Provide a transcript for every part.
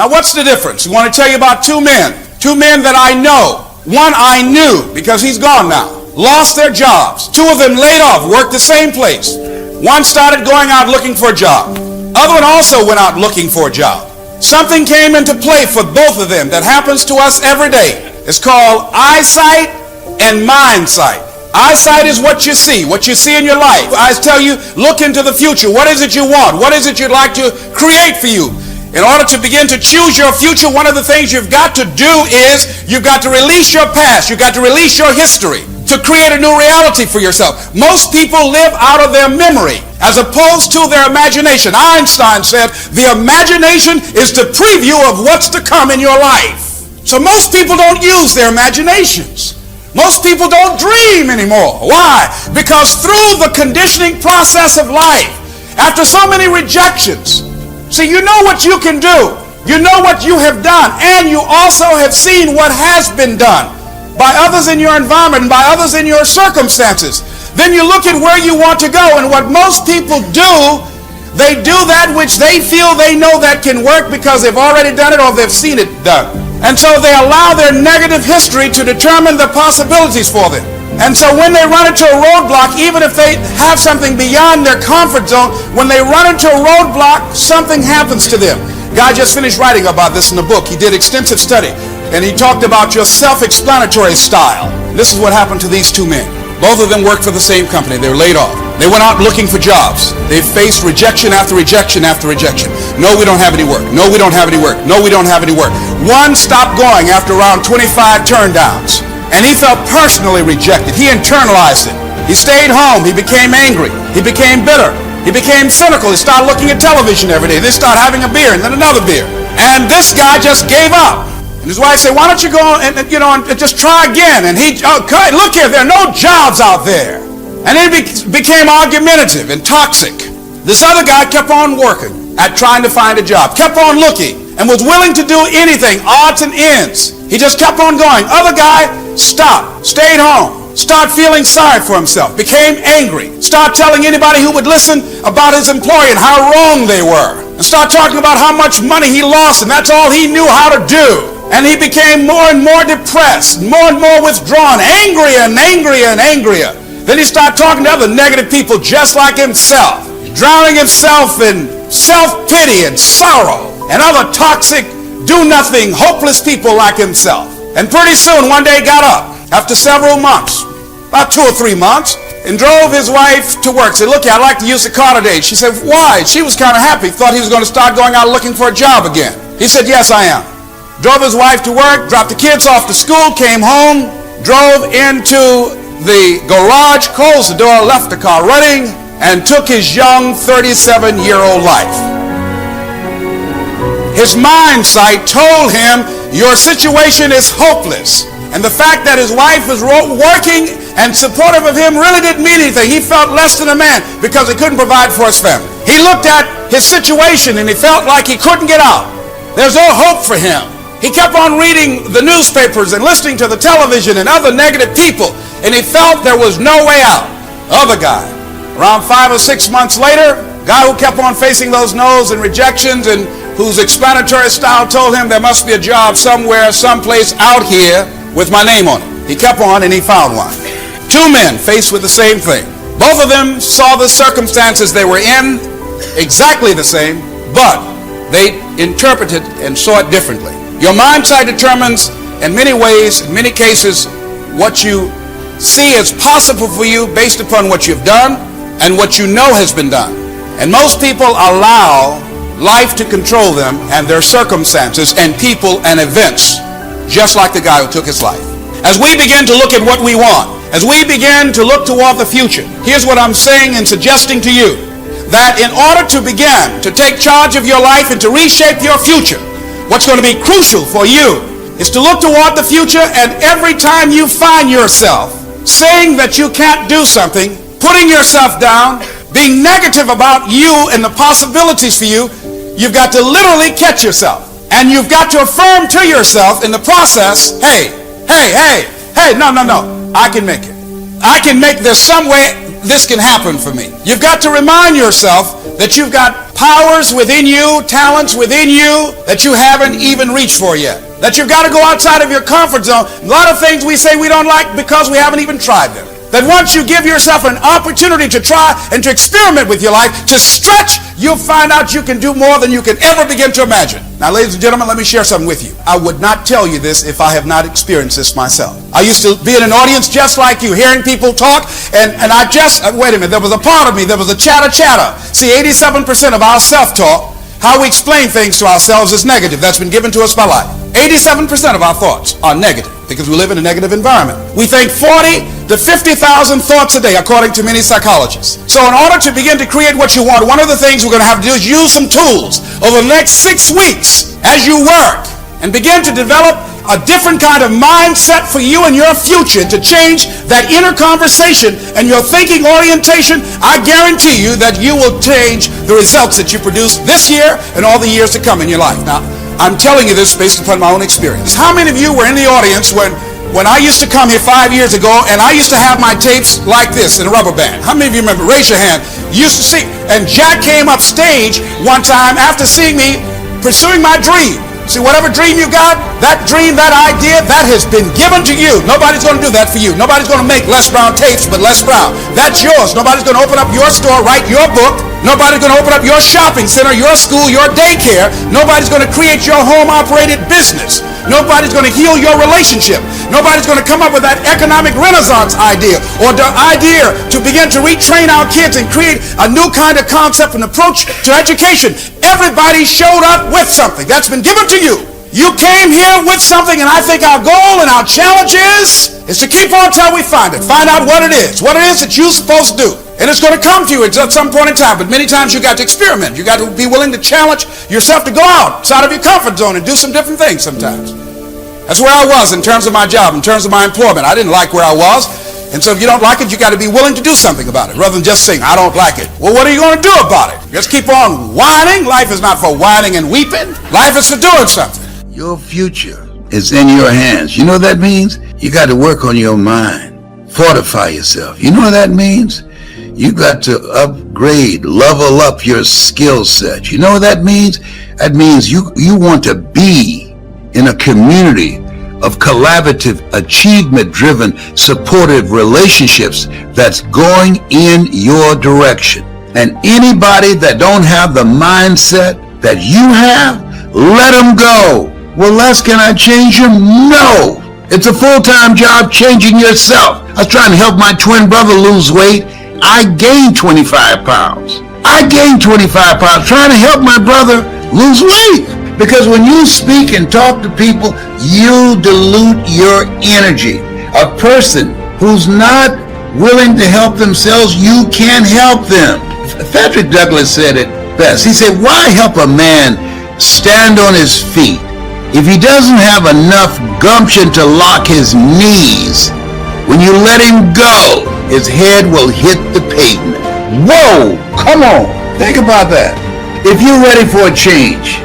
Now what's the difference? I want to tell you about two men that I know. One I knew because he's gone now. Lost their jobs. Two of them laid off, worked the same place. One started going out looking for a job. Other one also went out looking for a job. Something came into play for both of them that happens to us every day. It's called eyesight and mindsight. Eyesight is what you see in your life. Eyes tell you, look into the future. What is it you want? What is it you'd like to create for you? In order to begin to choose your future, one of the things you've got to do is you've got to release your past. You've got to release your history to create a new reality for yourself. Most people live out of their memory as opposed to their imagination. Einstein said the imagination is the preview of what's to come in your life. So most people don't use their imaginations. Most people don't dream anymore. Why? Because through the conditioning process of life, after so many rejections, see, you know what you can do. You know what you have done. And you also have seen what has been done by others in your environment and by others in your circumstances. Then you look at where you want to go. And what most people do, they do that which they feel they know that can work because they've already done it or they've seen it done. And so they allow their negative history to determine the possibilities for them. And so when they run into a roadblock, even if they have something beyond their comfort zone, when they run into a roadblock, something happens to them. Guy just finished writing about this in the book. He did extensive study, and he talked about your self-explanatory style. This is what happened to these two men. Both of them worked for the same company. They were laid off. They went out looking for jobs. They faced rejection after rejection after rejection. No, we don't have any work. No, we don't have any work. No, we don't have any work. One stopped going after around 25 turndowns. And he felt personally rejected. He internalized it. He stayed home. He became angry. He became bitter. He became cynical. He started looking at television every day. Then started having a beer and then another beer. And this guy just gave up. And his wife said, why don't you go and just try again? And he, okay, look here, there are no jobs out there. And he became argumentative and toxic. This other guy kept on working at trying to find a job, kept on looking, and was willing to do anything, odds and ends. He just kept on going. Other guy stopped, stayed home, started feeling sorry for himself, became angry, started telling anybody who would listen about his employer and how wrong they were, and started talking about how much money he lost, and that's all he knew how to do. And he became more and more depressed, more and more withdrawn, angrier and angrier and angrier. Then he started talking to other negative people just like himself, drowning himself in self-pity and sorrow and other toxic, do-nothing, hopeless people like himself. And pretty soon, one day he got up after several months, about 2 or 3 months, and drove his wife to work. Said, look, I'd like to use the car today. She said, why? She was kind of happy, thought he was going to start going out looking for a job again. He said, yes, I am. Drove his wife to work, dropped the kids off to school, came home, drove into the garage, closed the door, left the car running, and took his young 37-year-old life. His mindsight told him, your situation is hopeless. And the fact that his wife was working and supportive of him really didn't mean anything. He felt less than a man because he couldn't provide for his family. He looked at his situation and he felt like he couldn't get out. There's no hope for him. He kept on reading the newspapers and listening to the television and other negative people, and he felt there was no way out. Other guy, around 5 or 6 months later, guy who kept on facing those no's and rejections and whose explanatory style told him there must be a job somewhere, someplace out here with my name on it. He kept on and he found one. Two men faced with the same thing. Both of them saw the circumstances they were in exactly the same, but they interpreted and saw it differently. Your mindset determines in many ways, in many cases, what you see as possible for you based upon what you've done and what you know has been done. And most people allow life to control them and their circumstances and people and events, just like the guy who took his life. As we begin to look at what we want, as we begin to look toward the future, here's what I'm saying and suggesting to you, that in order to begin to take charge of your life and to reshape your future, what's going to be crucial for you is to look toward the future, and every time you find yourself saying that you can't do something, putting yourself down, being negative about you and the possibilities for you, you've got to literally catch yourself. And you've got to affirm to yourself in the process, hey, no, I can make it. I can make this some way. this can happen for me. You've got to remind yourself that you've got powers within you, talents within you that you haven't even reached for yet. That you've got to go outside of your comfort zone. A lot of things we say we don't like because we haven't even tried them. That once you give yourself an opportunity to try and to experiment with your life, to stretch, you'll find out you can do more than you can ever begin to imagine. Now, ladies and gentlemen, let me share something with you. I would not tell you this if I have not experienced this myself. I used to be in an audience just like you, hearing people talk, and I just, wait a minute, there was a part of me, there was a chatter. See, 87% of our self-talk, how we explain things to ourselves, is negative. That's been given to us by life. 87% of our thoughts are negative because we live in a negative environment. We think 40 to 50,000 thoughts a day, according to many psychologists. So in order to begin to create what you want, one of the things we're going to have to do is use some tools over the next 6 weeks as you work and begin to develop a different kind of mindset for you and your future to change that inner conversation and your thinking orientation. I guarantee you that you will change the results that you produce this year and all the years to come in your life. Now, I'm telling you this based upon my own experience. How many of you were in the audience when I used to come here 5 years ago and I used to have my tapes like this in a rubber band? How many of you remember? Raise your hand. You used to see, and Jack came up stage one time after seeing me pursuing my dream. See, whatever dream you got, that dream, that idea, that has been given to you. Nobody's going to do that for you. Nobody's going to make Les Brown tapes, but Les Brown. That's yours. Nobody's going to open up your store, write your book. Nobody's going to open up your shopping center, your school, your daycare. Nobody's going to create your home-operated business. Nobody's going to heal your relationship. Nobody's going to come up with that economic renaissance idea or the idea to begin to retrain our kids and create a new kind of concept and approach to education. Everybody showed up with something that's been given to you. You came here with something, and I think our goal and our challenge is to keep on till we find it. Find out what it is that you're supposed to do. And it's going to come to you at some point in time. But many times you got to experiment. You got to be willing to challenge yourself to go outside of your comfort zone and do some different things sometimes. That's where I was in terms of my job, in terms of my employment. I didn't like where I was. And so if you don't like it, you got to be willing to do something about it rather than just saying, I don't like it. Well, what are you going to do about it? Just keep on whining? Life is not for whining and weeping. Life is for doing something. Your future is in your hands. You know what that means? You got to work on your mind. Fortify yourself. You know what that means? You got to upgrade, level up your skill set. You know what that means? That means you want to be in a community of collaborative, achievement-driven, supportive relationships that's going in your direction. And anybody that don't have the mindset that you have, let them go. Well, Les, can I change him? No. It's a full-time job changing yourself. I was trying to help my twin brother lose weight. I gained 25 pounds. Trying to help my brother lose weight. Because when you speak and talk to people, you dilute your energy. A person who's not willing to help themselves, you can't help them. Frederick Douglass said it best. He said, why help a man stand on his feet if he doesn't have enough gumption to lock his knees? When you let him go, his head will hit the pavement. Whoa, come on. Think about that. If you're ready for a change,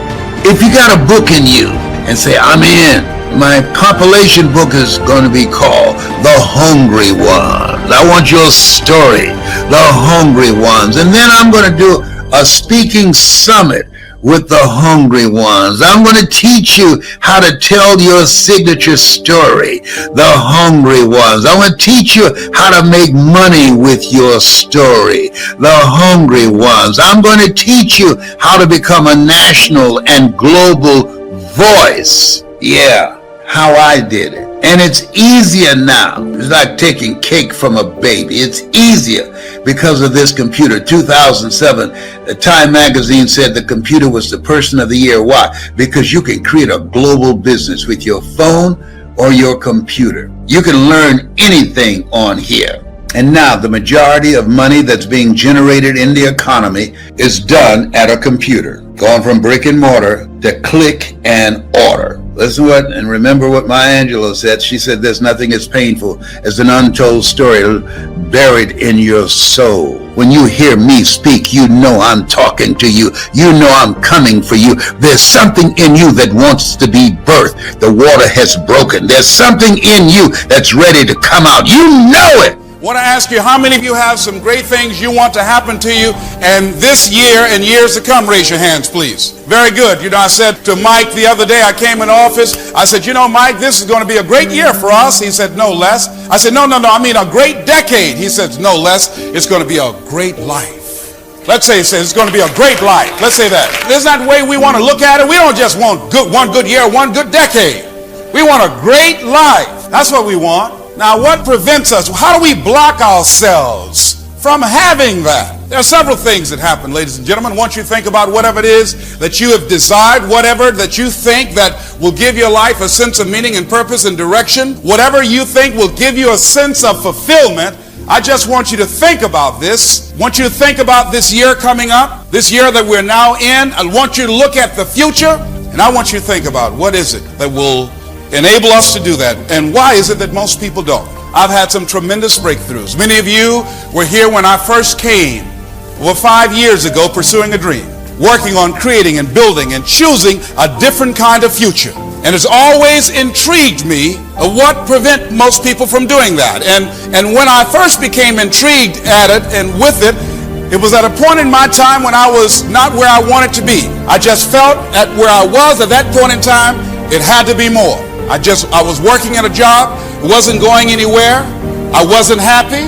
if you got a book in you and say, I'm in, my compilation book is going to be called The Hungry Ones. I want your story, The Hungry Ones. And then I'm going to do a speaking summit with the hungry ones. I'm going to teach you how to tell your signature story, the hungry ones. I'm going to teach you how to make money with your story, the hungry ones. I'm going to teach you how to become a national and global voice. Yeah, how I did it. And it's easier now. It's like taking cake from a baby. It's easier because of this computer. 2007, Time magazine said the computer was the person of the year. Why? Because you can create a global business with your phone or your computer. You can learn anything on here. And now the majority of money that's being generated in the economy is done at a computer. Going from brick and mortar to click and order. Listen what, and remember what Maya Angelou said. She said, there's nothing as painful as an untold story buried in your soul. When you hear me speak, you know I'm talking to you. You know I'm coming for you. There's something in you that wants to be birthed. The water has broken. There's something in you that's ready to come out. You know it. want to ask you, how many of you have some great things you want to happen to you and this year and years to come? Raise your hands, please. Very good. You know, I said to Mike the other day, I came in the office, I said, you know, Mike, this is going to be a great year for us. He said, no, Les. I said, no, I mean a great decade. He said, no, Les, it's going to be a great life. Let's say it says it's going to be a great life. Let's say that. Isn't that the way we want to look at it? We don't just want one good year, one good decade. We want a great life. That's what we want. Now, what prevents us? How do we block ourselves from having that? There are several things that happen, ladies and gentlemen. Once you think about whatever it is that you have desired, whatever that you think that will give your life a sense of meaning and purpose and direction, whatever you think will give you a sense of fulfillment, I just want you to think about this. I want you to think about this year coming up, this year that we're now in. I want you to look at the future, and I want you to think about what is it that will enable us to do that, and why is it that most people don't? I've had some tremendous breakthroughs. Many of you were here when I first came, over 5 years ago, pursuing a dream, working on creating and building and choosing a different kind of future. And it's always intrigued me what prevent most people from doing that. And when I first became intrigued at it and with it, it was at a point in my time when I was not where I wanted to be. I just felt at where I was at that point in time, it had to be more. I was working at a job, it wasn't going anywhere, I wasn't happy,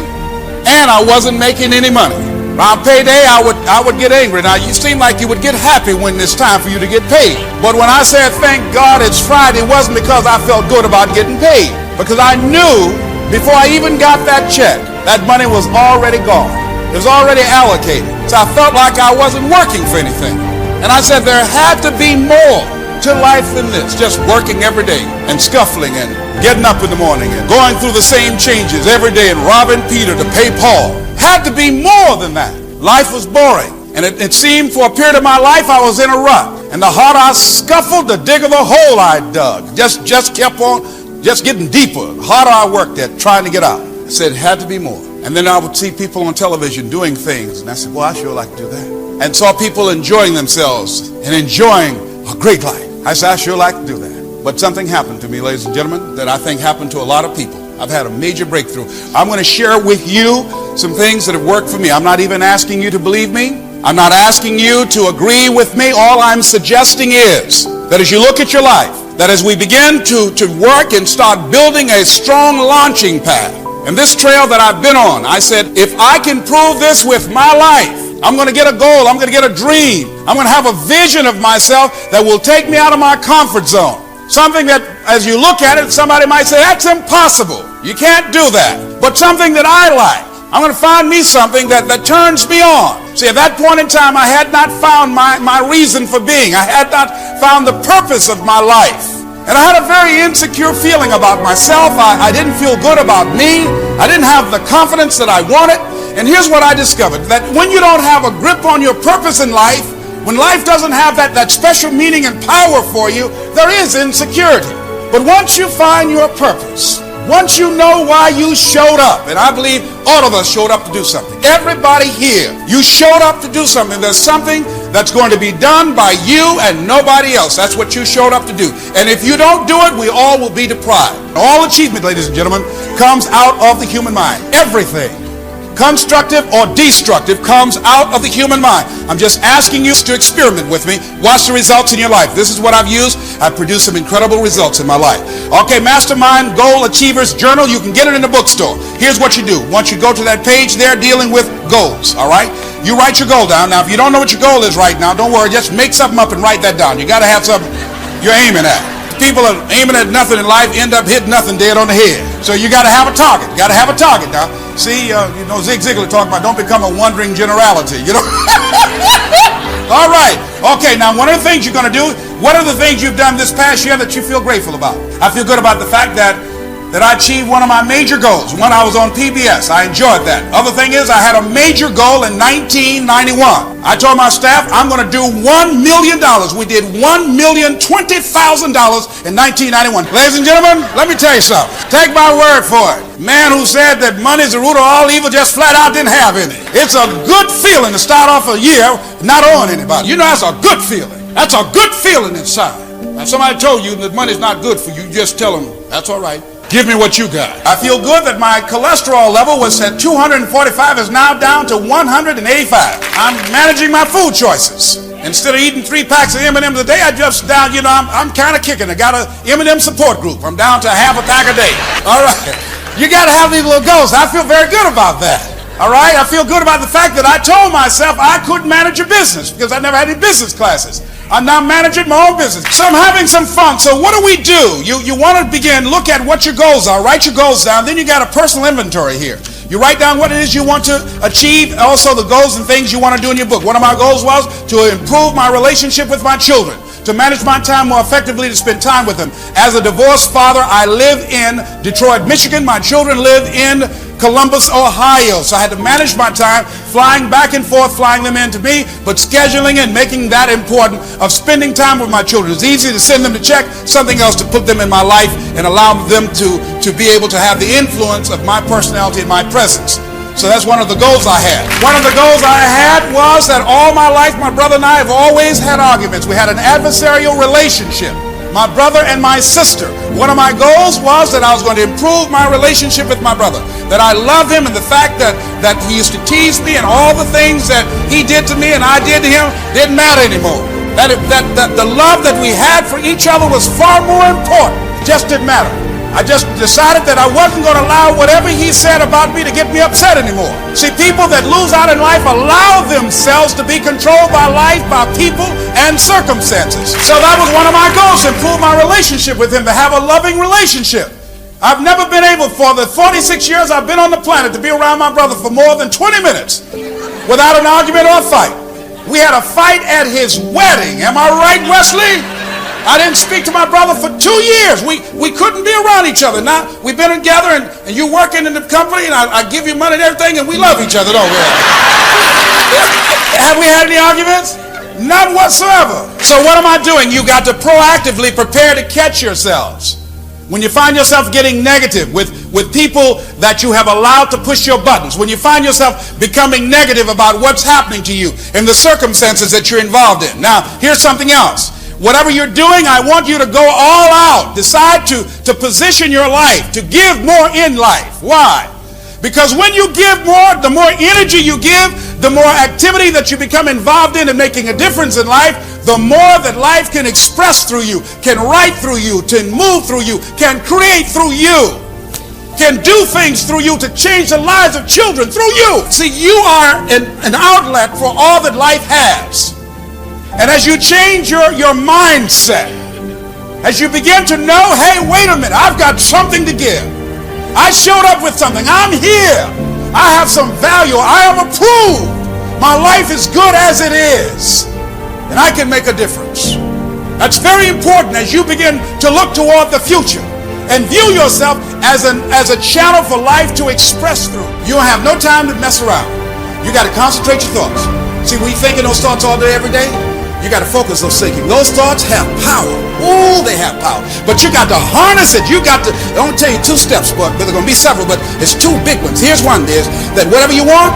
and I wasn't making any money. On payday, I would get angry. Now, you seem like you would get happy when it's time for you to get paid. But when I said, thank God it's Friday, it wasn't because I felt good about getting paid. Because I knew before I even got that check, that money was already gone. It was already allocated. So I felt like I wasn't working for anything. And I said there had to be more to life than this, just working every day and scuffling and getting up in the morning and going through the same changes every day and robbing Peter to pay Paul. Had to be more than that. Life was boring, and it seemed for a period of my life I was in a rut, and the harder I scuffled, the digger the hole I dug. Just kept on getting deeper. The harder I worked at trying to get out. I said it had to be more. And then I would see people on television doing things, and I said, well, I sure like to do that. And saw people enjoying themselves and enjoying a great life. I said, I sure like to do that. But something happened to me, ladies and gentlemen, that I think happened to a lot of people. I've had a major breakthrough. I'm going to share with you some things that have worked for me. I'm not even asking you to believe me. I'm not asking you to agree with me. All I'm suggesting is that as you look at your life, that as we begin to work and start building a strong launching pad, and this trail that I've been on, I said, if I can prove this with my life, I'm going to get a goal. I'm going to get a dream. I'm going to have a vision of myself that will take me out of my comfort zone. Something that, as you look at it, somebody might say, that's impossible. You can't do that. But something that I like. I'm going to find me something that turns me on. See, at that point in time, I had not found my reason for being. I had not found the purpose of my life. And I had a very insecure feeling about myself. I didn't feel good about me. I didn't have the confidence that I wanted. And here's what I discovered, that when you don't have a grip on your purpose in life, when life doesn't have that special meaning and power for you, there is insecurity. But once you find your purpose, once you know why you showed up, and I believe all of us showed up to do something. Everybody here, you showed up to do something. There's something that's going to be done by you and nobody else. That's what you showed up to do. And if you don't do it, we all will be deprived. All achievement, ladies and gentlemen, comes out of the human mind. Everything, constructive or destructive, comes out of the human mind. I'm just asking you to experiment with me. Watch the results in your life. This is what I've used. I've produced some incredible results in my life. Okay, Mastermind Goal Achievers Journal. You can get it in the bookstore. Here's what you do. Once you go to that page there dealing with goals, all right? You write your goal down. Now, if you don't know what your goal is right now, don't worry. Just make something up and write that down. You got to have something you're aiming at. People are aiming at nothing in life, end up hitting nothing dead on the head. So you got to have a target. Got to have a target now. See, Zig Ziglar talking about don't become a wandering generality, All right. Okay, now one of the things you're going to do, what are the things you've done this past year that you feel grateful about? I feel good about the fact that I achieved one of my major goals. When I was on PBS, I enjoyed that. Other thing is, I had a major goal in 1991. I told my staff, I'm going to do $1 million. We did $1,020,000 in 1991. Ladies and gentlemen, let me tell you something. Take my word for it. Man who said that money is the root of all evil just flat out didn't have any. It's a good feeling to start off a year not owing anybody. That's a good feeling. That's a good feeling inside. Now, somebody told you that money's not good for you, just tell them, that's all right. Give me what you got. I feel good that my cholesterol level was at 245, is now down to 185. I'm managing my food choices. Instead of eating 3 packs of M&M's a day, I just down, I'm kind of kicking. I got a M&M support group. I'm down to half a pack a day. All right. You got to have these little goals. I feel very good about that. All right. I feel good about the fact that I told myself I couldn't manage a business because I never had any business classes. I'm now managing my own business. So I'm having some fun. So what do? You want to begin, look at what your goals are. Write your goals down. Then you got a personal inventory here. You write down what it is you want to achieve, also the goals and things you want to do in your book. One of my goals was to improve my relationship with my children, to manage my time more effectively, to spend time with them. As a divorced father, I live in Detroit, Michigan. My children live in Columbus, Ohio. So I had to manage my time, flying back and forth, flying them in to me, but scheduling and making that important of spending time with my children. It's easy to send them to check, something else to put them in my life and allow them to be able to have the influence of my personality and my presence. So that's one of the goals I had. One of the goals I had was that all my life, my brother and I have always had arguments. We had an adversarial relationship, my brother and my sister. One of my goals was that I was going to improve my relationship with my brother, that I love him, and the fact that he used to tease me and all the things that he did to me and I did to him didn't matter anymore. That the love that we had for each other was far more important. It just didn't matter. I just decided that I wasn't going to allow whatever he said about me to get me upset anymore. See, people that lose out in life allow themselves to be controlled by life, by people, and circumstances. So that was one of my goals, to improve my relationship with him, to have a loving relationship. I've never been able, for the 46 years I've been on the planet, to be around my brother for more than 20 minutes without an argument or a fight. We had a fight at his wedding. Am I right, Wesley? I didn't speak to my brother for 2 years. We couldn't be around each other. Now, we've been together, and you working in the company, and I give you money and everything, and we love each other, don't we? Have we had any arguments? None whatsoever. So what am I doing? You got to proactively prepare to catch yourselves. When you find yourself getting negative with people that you have allowed to push your buttons, when you find yourself becoming negative about what's happening to you and the circumstances that you're involved in. Now, here's something else. Whatever you're doing, I want you to go all out. Decide to position your life, to give more in life. Why? Because when you give more, the more energy you give, the more activity that you become involved in and making a difference in life, the more that life can express through you, can write through you, can move through you, can create through you, can do things through you to change the lives of children through you. See, you are an outlet for all that life has. And as you change your mindset, as you begin to know, hey, wait a minute, I've got something to give. I showed up with something. I'm here. I have some value. I am approved. My life is good as it is. And I can make a difference. That's very important as you begin to look toward the future and view yourself as a channel for life to express through. You don't have no time to mess around. You got to concentrate your thoughts. See, we thinking those thoughts all day, every day. You got to focus on thinking. Those thoughts have power. Oh, they have power. But you got to harness it. You got to, I don't tell you 2 steps, but there are going to be several, but it's 2 big ones. Here's one, is that whatever you want,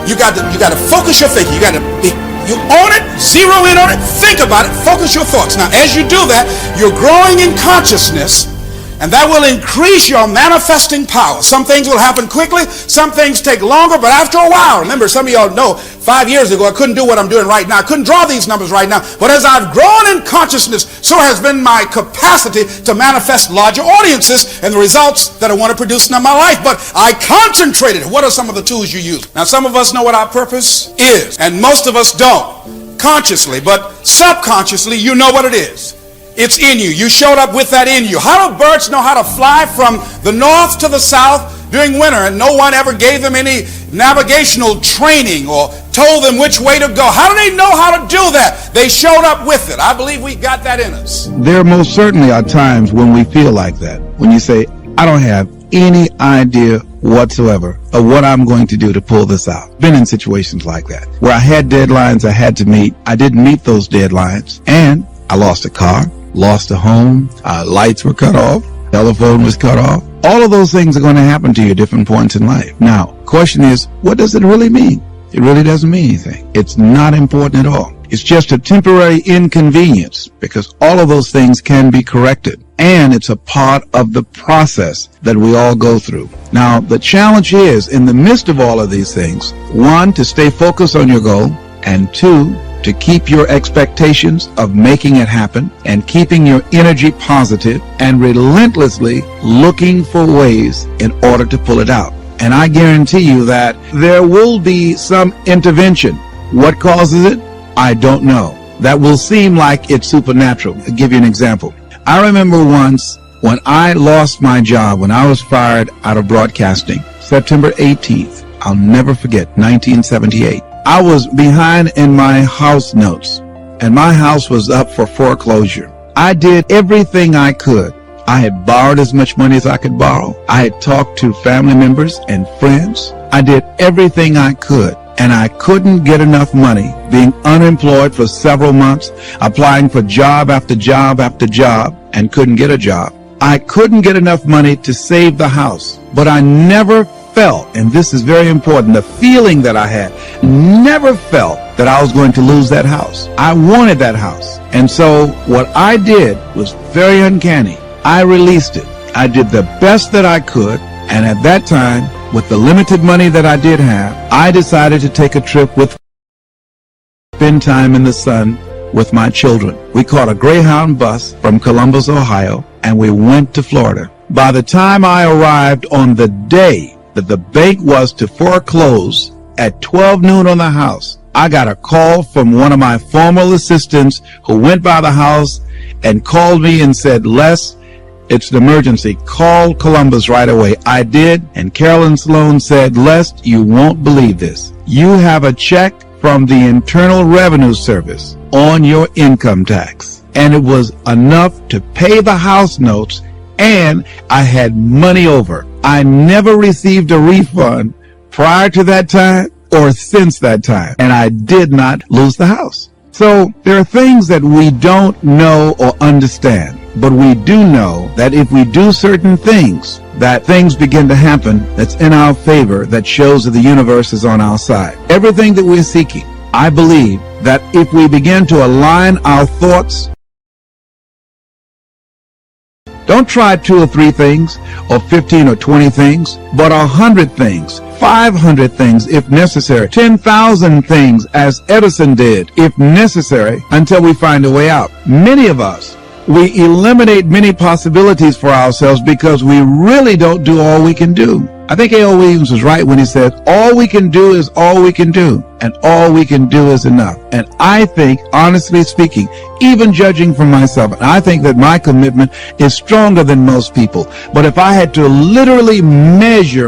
you got to focus your thinking. You own it, zero in on it, think about it, focus your thoughts. Now, as you do that, you're growing in consciousness, and that will increase your manifesting power. Some things will happen quickly, some things take longer, but after a while, remember, some of y'all know, 5 years ago, I couldn't do what I'm doing right now. I couldn't draw these numbers right now. But as I've grown in consciousness, so has been my capacity to manifest larger audiences and the results that I want to produce in my life. But I concentrated. What are some of the tools you use? Now, some of us know what our purpose is, and most of us don't. Consciously, but subconsciously, you know what it is. It's in you. You showed up with that in you. How do birds know how to fly from the north to the south during winter, and no one ever gave them any navigational training or told them which way to go? How do they know how to do that? They showed up with it. I believe we got that in us. There most certainly are times when we feel like that. When you say, I don't have any idea whatsoever of what I'm going to do to pull this out. Been in situations like that, where I had deadlines I had to meet. I didn't meet those deadlines, and I lost a car, lost a home, lights were cut off, telephone was cut off. All of those things are going to happen to you at different points in life. Now, question is, what does it really mean? It really doesn't mean anything. It's not important at all. It's just a temporary inconvenience, because all of those things can be corrected. and it's a part of the process that we all go through. Now, the challenge is, in the midst of all of these things, one, to stay focused on your goal, and two, to keep your expectations of making it happen and keeping your energy positive and relentlessly looking for ways in order to pull it out. And I guarantee you that there will be some intervention. What causes it? I don't know. That will seem like it's supernatural. I'll give you an example. I remember once when I lost my job, when I was fired out of broadcasting, September 18th, I'll never forget, 1978. I was behind in my house notes, and my house was up for foreclosure. I did everything I could. I had borrowed as much money as I could borrow. I had talked to family members and friends. I did everything I could, and I couldn't get enough money, being unemployed for several months, applying for job after job after job, and couldn't get a job. I couldn't get enough money to save the house, but I never felt, and this is very important, the feeling that I had, never felt that I was going to lose that house. I wanted that house. And so what I did was very uncanny. I released it. I did the best that I could, and at that time, with the limited money that I did have, I decided to take a trip with spend time in the sun with my children. We caught a Greyhound bus from Columbus, Ohio, and we went to Florida. By the time I arrived on the day that the bank was to foreclose at 12 noon on the house, I got a call from one of my former assistants who went by the house and called me and said, "Les, it's an emergency. Call Columbus right away." I did, and Carolyn Sloan said, "Les, you won't believe this. You have a check from the Internal Revenue Service on your income tax." And it was enough to pay the house notes, and I had money over. I never received a refund prior to that time or since that time, and I did not lose the house. So there are things that we don't know or understand, but we do know that if we do certain things, that things begin to happen that's in our favor, that shows that the universe is on our side. Everything that we're seeking, I believe that if we begin to align our thoughts, don't try 2 or 3 things, or 15 or 20 things, but 100 things, 500 things if necessary, 10,000 things as Edison did if necessary, until we find a way out. Many of us, we eliminate many possibilities for ourselves because we really don't do all we can do. I think A.L. Williams was right when he said, all we can do is all we can do, and all we can do is enough. And I think, honestly speaking, even judging from myself, I think that my commitment is stronger than most people. But if I had to literally measure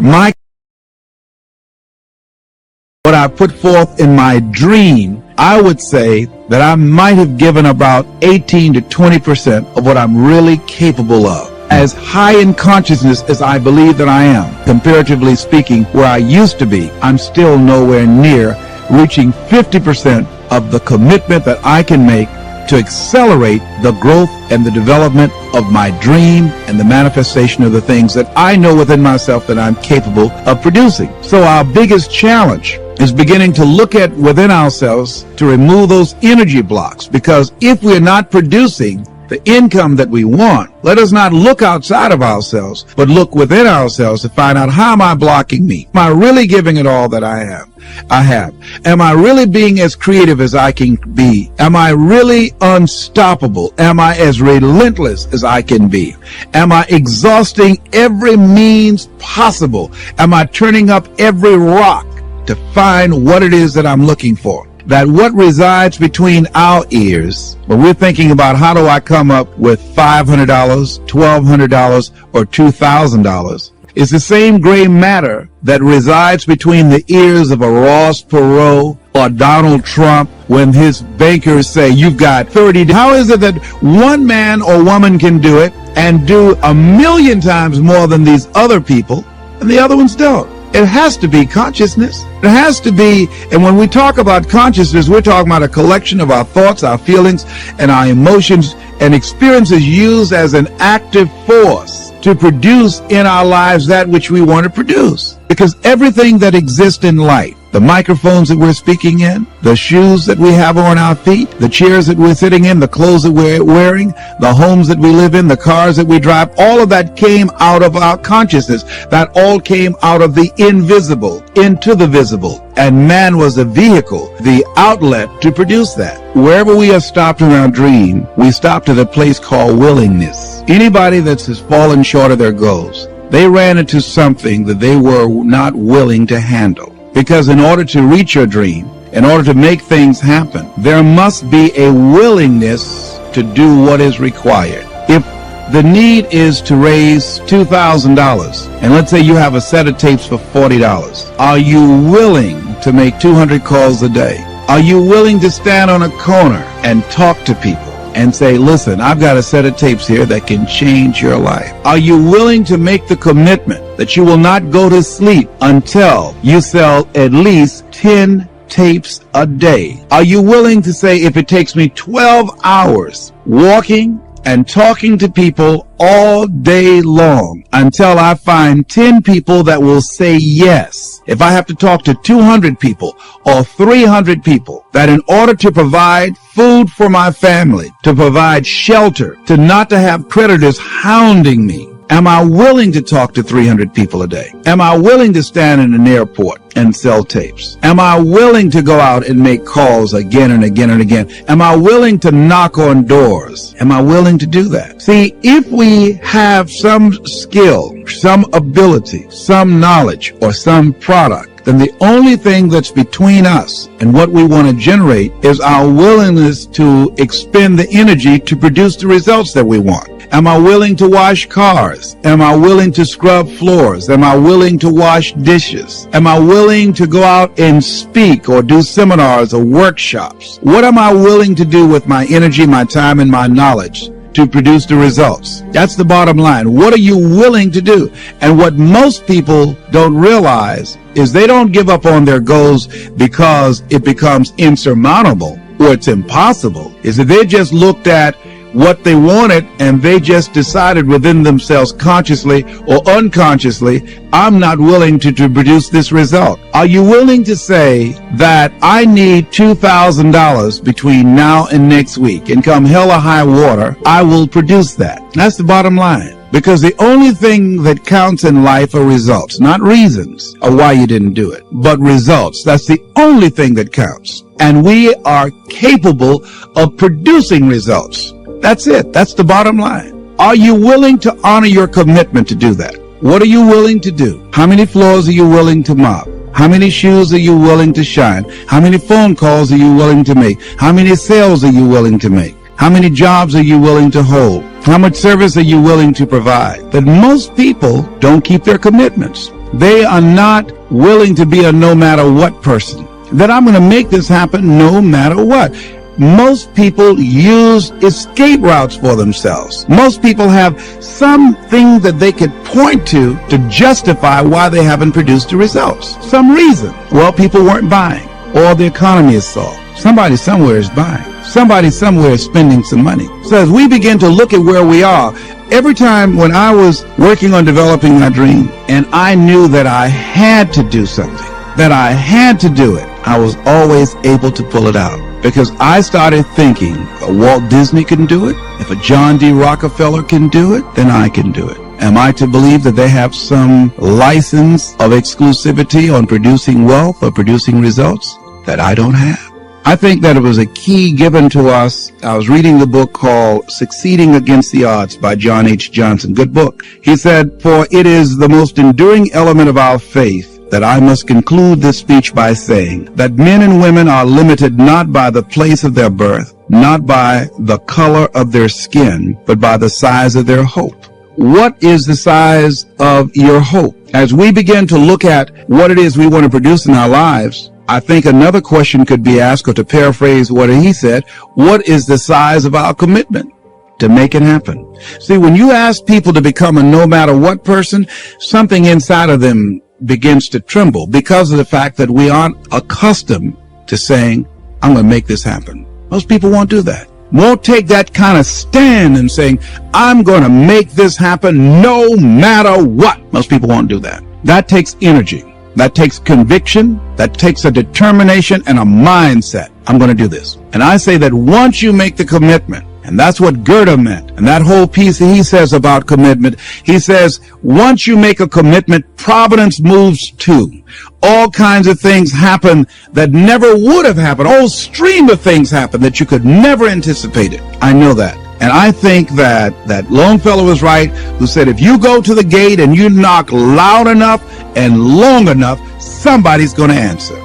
what I put forth in my dream, I would say that I might have given about 18 to 20% of what I'm really capable of. As high in consciousness as I believe that I am, comparatively speaking, where I used to be, I'm still nowhere near reaching 50% of the commitment that I can make to accelerate the growth and the development of my dream and the manifestation of the things that I know within myself that I'm capable of producing. So our biggest challenge is beginning to look at within ourselves to remove those energy blocks, because if we're not producing the income that we want, let us not look outside of ourselves, but look within ourselves to find out, how am I blocking me? Am I really giving it all that I have? Am I really being as creative as I can be? Am I really unstoppable? Am I as relentless as I can be? Am I exhausting every means possible? Am I turning up every rock to find what it is that I'm looking for? That what resides between our ears, when we're thinking about how do I come up with $500, $1,200, or $2,000, is the same gray matter that resides between the ears of a Ross Perot or Donald Trump when his bankers say, you've got 30. How is it that one man or woman can do it and do 1,000,000 times more than these other people, and the other ones don't? It has to be consciousness. It has to be, and when we talk about consciousness, we're talking about a collection of our thoughts, our feelings, and our emotions and experiences used as an active force to produce in our lives that which we want to produce. Because everything that exists in life the microphones that we're speaking in, the shoes that we have on our feet, the chairs that we're sitting in, the clothes that we're wearing, the homes that we live in, the cars that we drive, all of that came out of our consciousness. That all came out of the invisible into the visible. And man was the vehicle, the outlet to produce that. Wherever we have stopped in our dream, we stopped at a place called willingness. Anybody that has fallen short of their goals, they ran into something that they were not willing to handle. Because in order to reach your dream, in order to make things happen, there must be a willingness to do what is required. If the need is to raise $2,000, and let's say you have a set of tapes for $40, are you willing to make 200 calls a day? Are you willing to stand on a corner and talk to people and say, listen, I've got a set of tapes here that can change your life? Are you willing to make the commitment that you will not go to sleep until you sell at least 10 tapes a day? Are you willing to say, if it takes me 12 hours walking and talking to people all day long until I find 10 people that will say yes, if I have to talk to 200 people or 300 people, that in order to provide food for my family, to provide shelter, to not to have creditors hounding me, am I willing to talk to 300 people a day? Am I willing to stand in an airport and sell tapes? Am I willing to go out and make calls again and again and again? Am I willing to knock on doors? Am I willing to do that? See, if we have some skill, some ability, some knowledge, or some product, then the only thing that's between us and what we want to generate is our willingness to expend the energy to produce the results that we want. Am I willing to wash cars? Am I willing to scrub floors? Am I willing to wash dishes? Am I willing to go out and speak or do seminars or workshops? What am I willing to do with my energy, my time, and my knowledge to produce the results? That's the bottom line. What are you willing to do? And what most people don't realize is they don't give up on their goals because it becomes insurmountable or it's impossible. Is that they just looked at what they wanted and they just decided within themselves, consciously or unconsciously, I'm not willing to produce this result. Are you willing to say that I need $2,000 between now and next week, and come hell or high water, I will produce that? That's the bottom line. Because the only thing that counts in life are results, not reasons of why you didn't do it, but results. That's the only thing that counts. And we are capable of producing results. That's it. That's the bottom line. Are you willing to honor your commitment to do that? What are you willing to do? How many floors are you willing to mop? How many shoes are you willing to shine? How many phone calls are you willing to make? How many sales are you willing to make? How many jobs are you willing to hold? How much service are you willing to provide? That most people don't keep their commitments. They are not willing to be a no matter what person. That I'm going to make this happen no matter what. Most people use escape routes for themselves. Most people have something that they could point to justify why they haven't produced the results. Some reason. Well, people weren't buying, or the economy is soft. Somebody somewhere is buying. Somebody somewhere is spending some money. So as we begin to look at where we are, every time when I was working on developing my dream, and I knew that I had to do something, that I had to do it, I was always able to pull it out. Because I started thinking, a Walt Disney can do it. If a John D. Rockefeller can do it, then I can do it. Am I to believe that they have some license of exclusivity on producing wealth or producing results that I don't have? I think that it was a key given to us. I was reading the book called Succeeding Against the Odds by John H. Johnson. Good book. He said, for it is the most enduring element of our faith that I must conclude this speech by saying that men and women are limited not by the place of their birth, not by the color of their skin, but by the size of their hope. What is the size of your hope? As we begin to look at what it is we want to produce in our lives, I think another question could be asked, or to paraphrase what he said, what is the size of our commitment to make it happen? See, when you ask people to become a no matter what person, something inside of them begins to tremble because of the fact that we aren't accustomed to saying, I'm going to make this happen. Most people won't do that. Won't take that kind of stand and saying, I'm going to make this happen no matter what. Most people won't do that. That takes energy. That takes conviction. That takes a determination and a mindset. I'm going to do this. And I say that once you make the commitment, and that's what Goethe meant, and that whole piece he says about commitment, he says, once you make a commitment, providence moves too. All kinds of things happen that never would have happened. A whole stream of things happen that you could never anticipate it. I know that. And I think that Longfellow was right, who said, if you go to the gate and you knock loud enough and long enough, somebody's going to answer.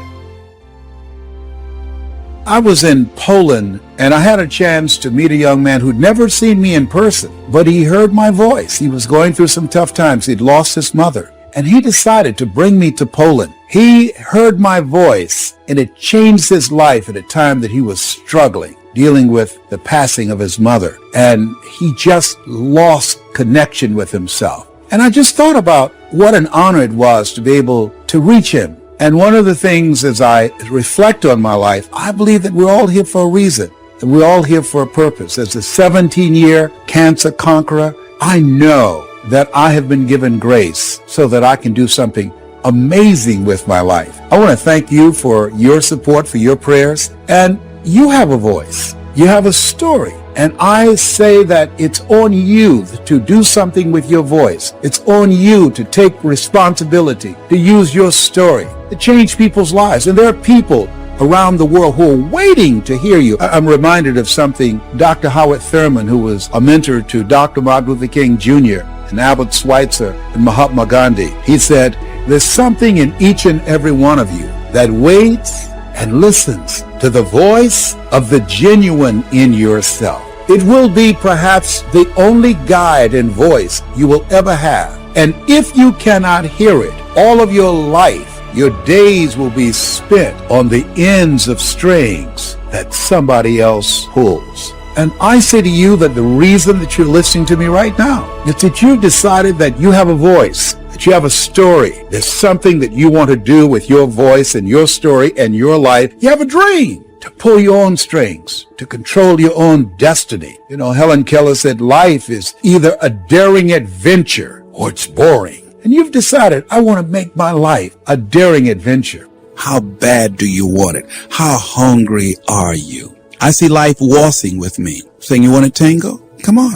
I was in Poland, and I had a chance to meet a young man who'd never seen me in person, but he heard my voice. He was going through some tough times. He'd lost his mother, and he decided to bring me to Poland. He heard my voice, and it changed his life at a time that he was struggling, dealing with the passing of his mother, and he just lost connection with himself. And I just thought about what an honor it was to be able to reach him. And one of the things as I reflect on my life, I believe that we're all here for a reason, and we're all here for a purpose. As a 17-year cancer conqueror, I know that I have been given grace so that I can do something amazing with my life. I want to thank you for your support, for your prayers, and you have a voice. You have a story. And I say that it's on you to do something with your voice. It's on you to take responsibility, to use your story, to change people's lives. And there are people around the world who are waiting to hear you. I'm reminded of something Dr. Howard Thurman, who was a mentor to Dr. Martin Luther King Jr. and Albert Schweitzer and Mahatma Gandhi. He said, there's something in each and every one of you that waits and listens to the voice of the genuine in yourself. It will be perhaps the only guide and voice you will ever have. And if you cannot hear it, all of your life, your days will be spent on the ends of strings that somebody else pulls. And I say to you that the reason that you're listening to me right now is that you decided that you have a voice, that you have a story. There's something that you want to do with your voice and your story and your life. You have a dream to pull your own strings, to control your own destiny. You know, Helen Keller said life is either a daring adventure or it's boring. And you've decided, I want to make my life a daring adventure. How bad do you want it? How hungry are you? I see life waltzing with me, saying, you want a tango? Come on.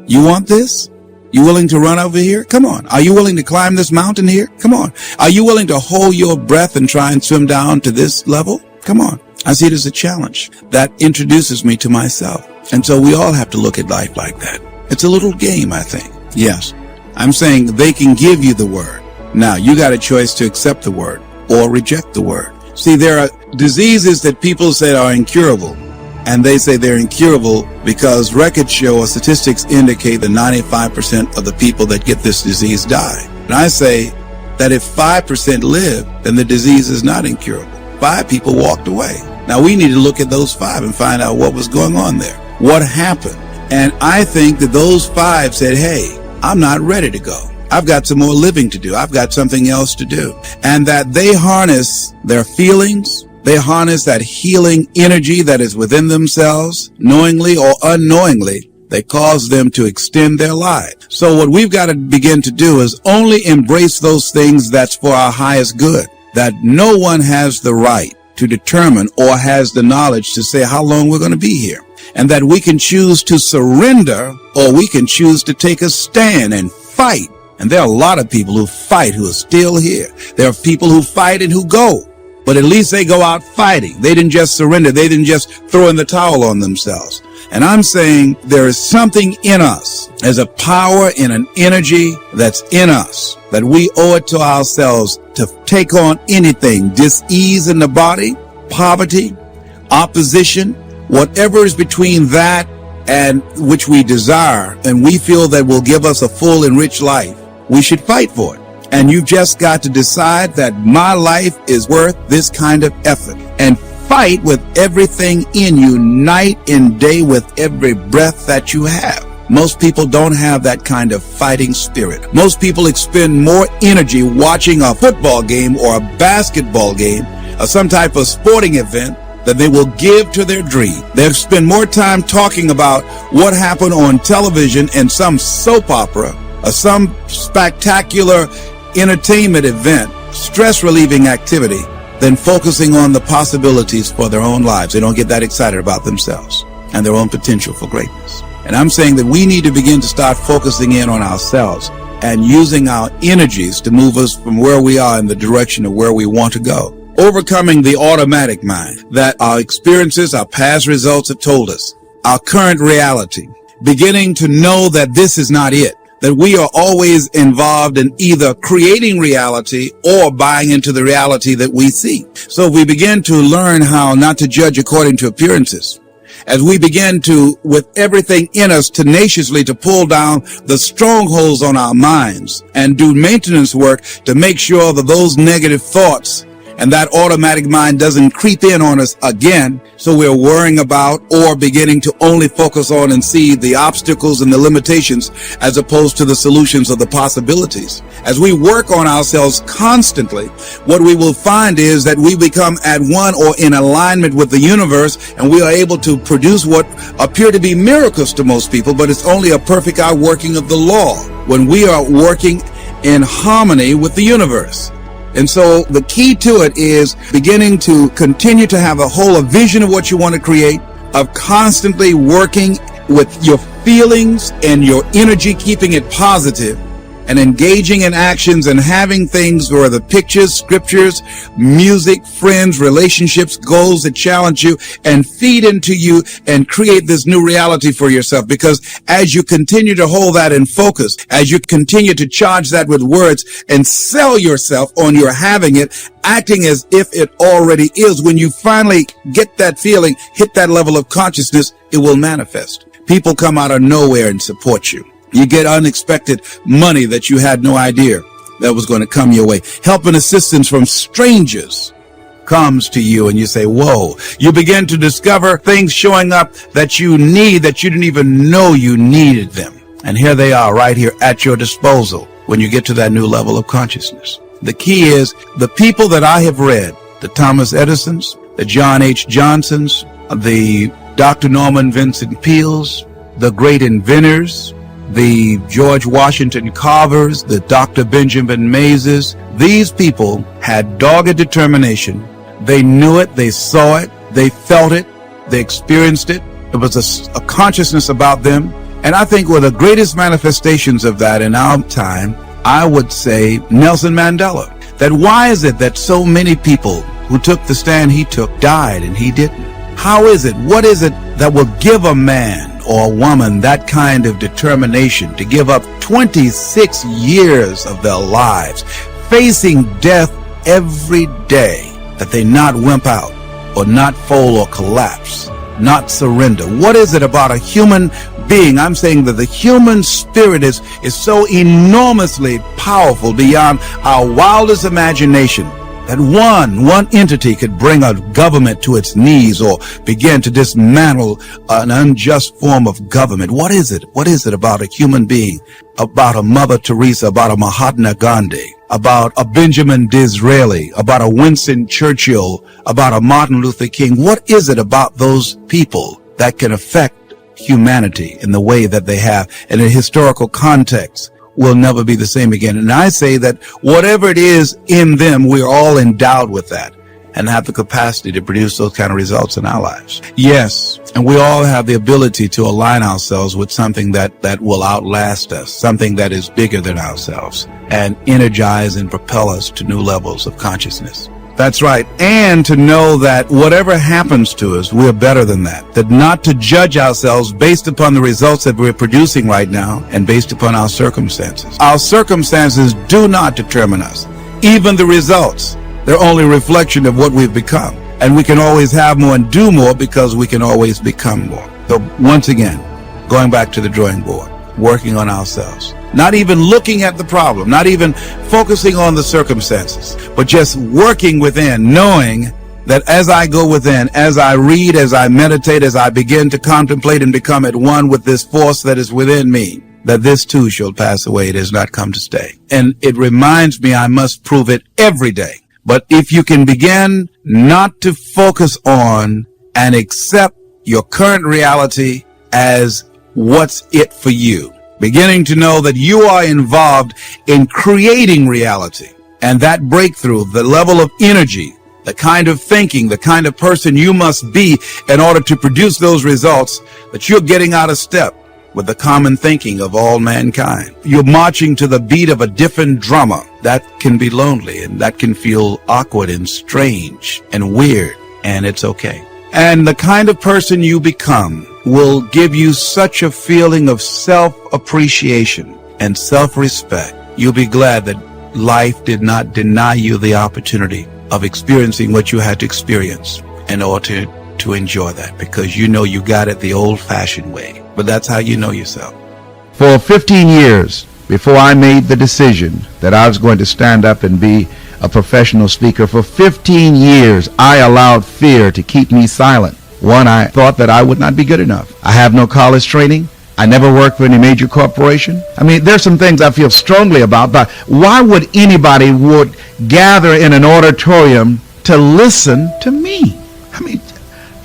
You want this? You willing to run over here? Come on. Are you willing to climb this mountain here? Come on. Are you willing to hold your breath and try and swim down to this level? Come on. I see it as a challenge that introduces me to myself. And so we all have to look at life like that. It's a little game, I think. Yes. I'm saying they can give you the word. Now, you got a choice to accept the word or reject the word. See, there are diseases that people say are incurable. And they say they're incurable because records show or statistics indicate that 95% of the people that get this disease die. And I say that if 5% live, then the disease is not incurable. 5 people walked away. Now we need to look at those 5 and find out what was going on there. What happened? And I think that those 5 said, hey, I'm not ready to go. I've got some more living to do. I've got something else to do. And that they harness their feelings. They harness that healing energy that is within themselves, knowingly or unknowingly. They cause them to extend their lives. So what we've got to begin to do is only embrace those things that's for our highest good, that no one has the right to determine or has the knowledge to say how long we're going to be here, and that we can choose to surrender or we can choose to take a stand and fight. And there are a lot of people who fight who are still here. There are people who fight and who go. But at least they go out fighting. They didn't just surrender. They didn't just throw in the towel on themselves. And I'm saying there is something in us. There's a power and an energy that's in us that we owe it to ourselves to take on anything. Dis-ease in the body, poverty, opposition, whatever is between that and which we desire and we feel that will give us a full and rich life. We should fight for it. And you've just got to decide that my life is worth this kind of effort and fight with everything in you, night and day, with every breath that you have. Most people don't have that kind of fighting spirit. Most people expend more energy watching a football game or a basketball game or some type of sporting event than they will give to their dream. They'll spend more time talking about what happened on television in some soap opera or some spectacular entertainment event stress-relieving activity than focusing on the possibilities for their own lives. They don't get that excited about themselves and their own potential for greatness. And I'm saying that we need to begin to start focusing in on ourselves and using our energies to move us from where we are in the direction of where we want to go. Overcoming the automatic mind that our experiences, our past results have told us, our current reality, beginning to know that this is not it, that we are always involved in either creating reality or buying into the reality that we see. So if we begin to learn how not to judge according to appearances, as we begin to, with everything in us, tenaciously to pull down the strongholds on our minds and do maintenance work to make sure that those negative thoughts and that automatic mind doesn't creep in on us again, so we're worrying about or beginning to only focus on and see the obstacles and the limitations as opposed to the solutions or the possibilities. As we work on ourselves constantly, what we will find is that we become at one or in alignment with the universe, and we are able to produce what appear to be miracles to most people, but it's only a perfect outworking of the law when we are working in harmony with the universe. And so the key to it is beginning to continue to have a vision of what you want to create, of constantly working with your feelings and your energy, keeping it positive, and engaging in actions and having things where the pictures, scriptures, music, friends, relationships, goals that challenge you and feed into you and create this new reality for yourself. Because as you continue to hold that in focus, as you continue to charge that with words and sell yourself on your having it, acting as if it already is, when you finally get that feeling, hit that level of consciousness, it will manifest. People come out of nowhere and support you. You get unexpected money that you had no idea that was going to come your way. Help and assistance from strangers comes to you and you say, whoa. You begin to discover things showing up that you need, that you didn't even know you needed them. And here they are right here at your disposal when you get to that new level of consciousness. The key is the people that I have read, the Thomas Edisons, the John H. Johnsons, the Dr. Norman Vincent Peales, the great inventors, the George Washington Carvers, the Dr. Benjamin Mazes. These people had dogged determination. They knew it, they saw it, they felt it, they experienced it. There was a consciousness about them. And I think one of the greatest manifestations of that in our time, I would say Nelson Mandela. That why is it that so many people who took the stand he took died and he didn't? How is it? What is it that will give a man or a woman that kind of determination to give up 26 years of their lives, facing death every day, that they not wimp out or not fold or collapse, not surrender? What is it about a human being? I'm saying that the human spirit is so enormously powerful beyond our wildest imagination, that one entity could bring a government to its knees or begin to dismantle an unjust form of government. What is it? What is it about a human being, about a Mother Teresa, about a Mahatma Gandhi, about a Benjamin Disraeli, about a Winston Churchill, about a Martin Luther King? What is it about those people that can affect humanity in the way that they have in a historical context? Will never be the same again. And I say that whatever it is in them, we're all endowed with that and have the capacity to produce those kind of results in our lives. Yes, and we all have the ability to align ourselves with something that will outlast us, something that is bigger than ourselves, and energize and propel us to new levels of consciousness. That's right. And to know that whatever happens to us, we're better than that. That not to judge ourselves based upon the results that we're producing right now and based upon our circumstances. Our circumstances do not determine us. Even the results, they're only a reflection of what we've become. And we can always have more and do more because we can always become more. So once again, going back to the drawing board, working on ourselves. Not even looking at the problem, not even focusing on the circumstances, but just working within, knowing that as I go within, as I read, as I meditate, as I begin to contemplate and become at one with this force that is within me, that this too shall pass away. It has not come to stay. And it reminds me I must prove it every day. But if you can begin not to focus on and accept your current reality as what's it for you, beginning to know that you are involved in creating reality, And that breakthrough, the level of energy, the kind of thinking, the kind of person you must be in order to produce those results, that you're getting out of step with the common thinking of all mankind. You're marching to the beat of a different drummer. That can be lonely, and that can feel awkward and strange and weird, and it's okay. And the kind of person you become will give you such a feeling of self-appreciation and self-respect. You'll be glad that life did not deny you the opportunity of experiencing what you had to experience in order to enjoy that, because you know you got it the old-fashioned way. But that's how you know yourself. For 15 years, before I made the decision that I was going to stand up and be a professional speaker, for 15 years, I allowed fear to keep me silent. One, I thought that I would not be good enough. I have no college training. I never worked for any major corporation. I mean, there's some things I feel strongly about, but why would anybody would gather in an auditorium to listen to me? I mean,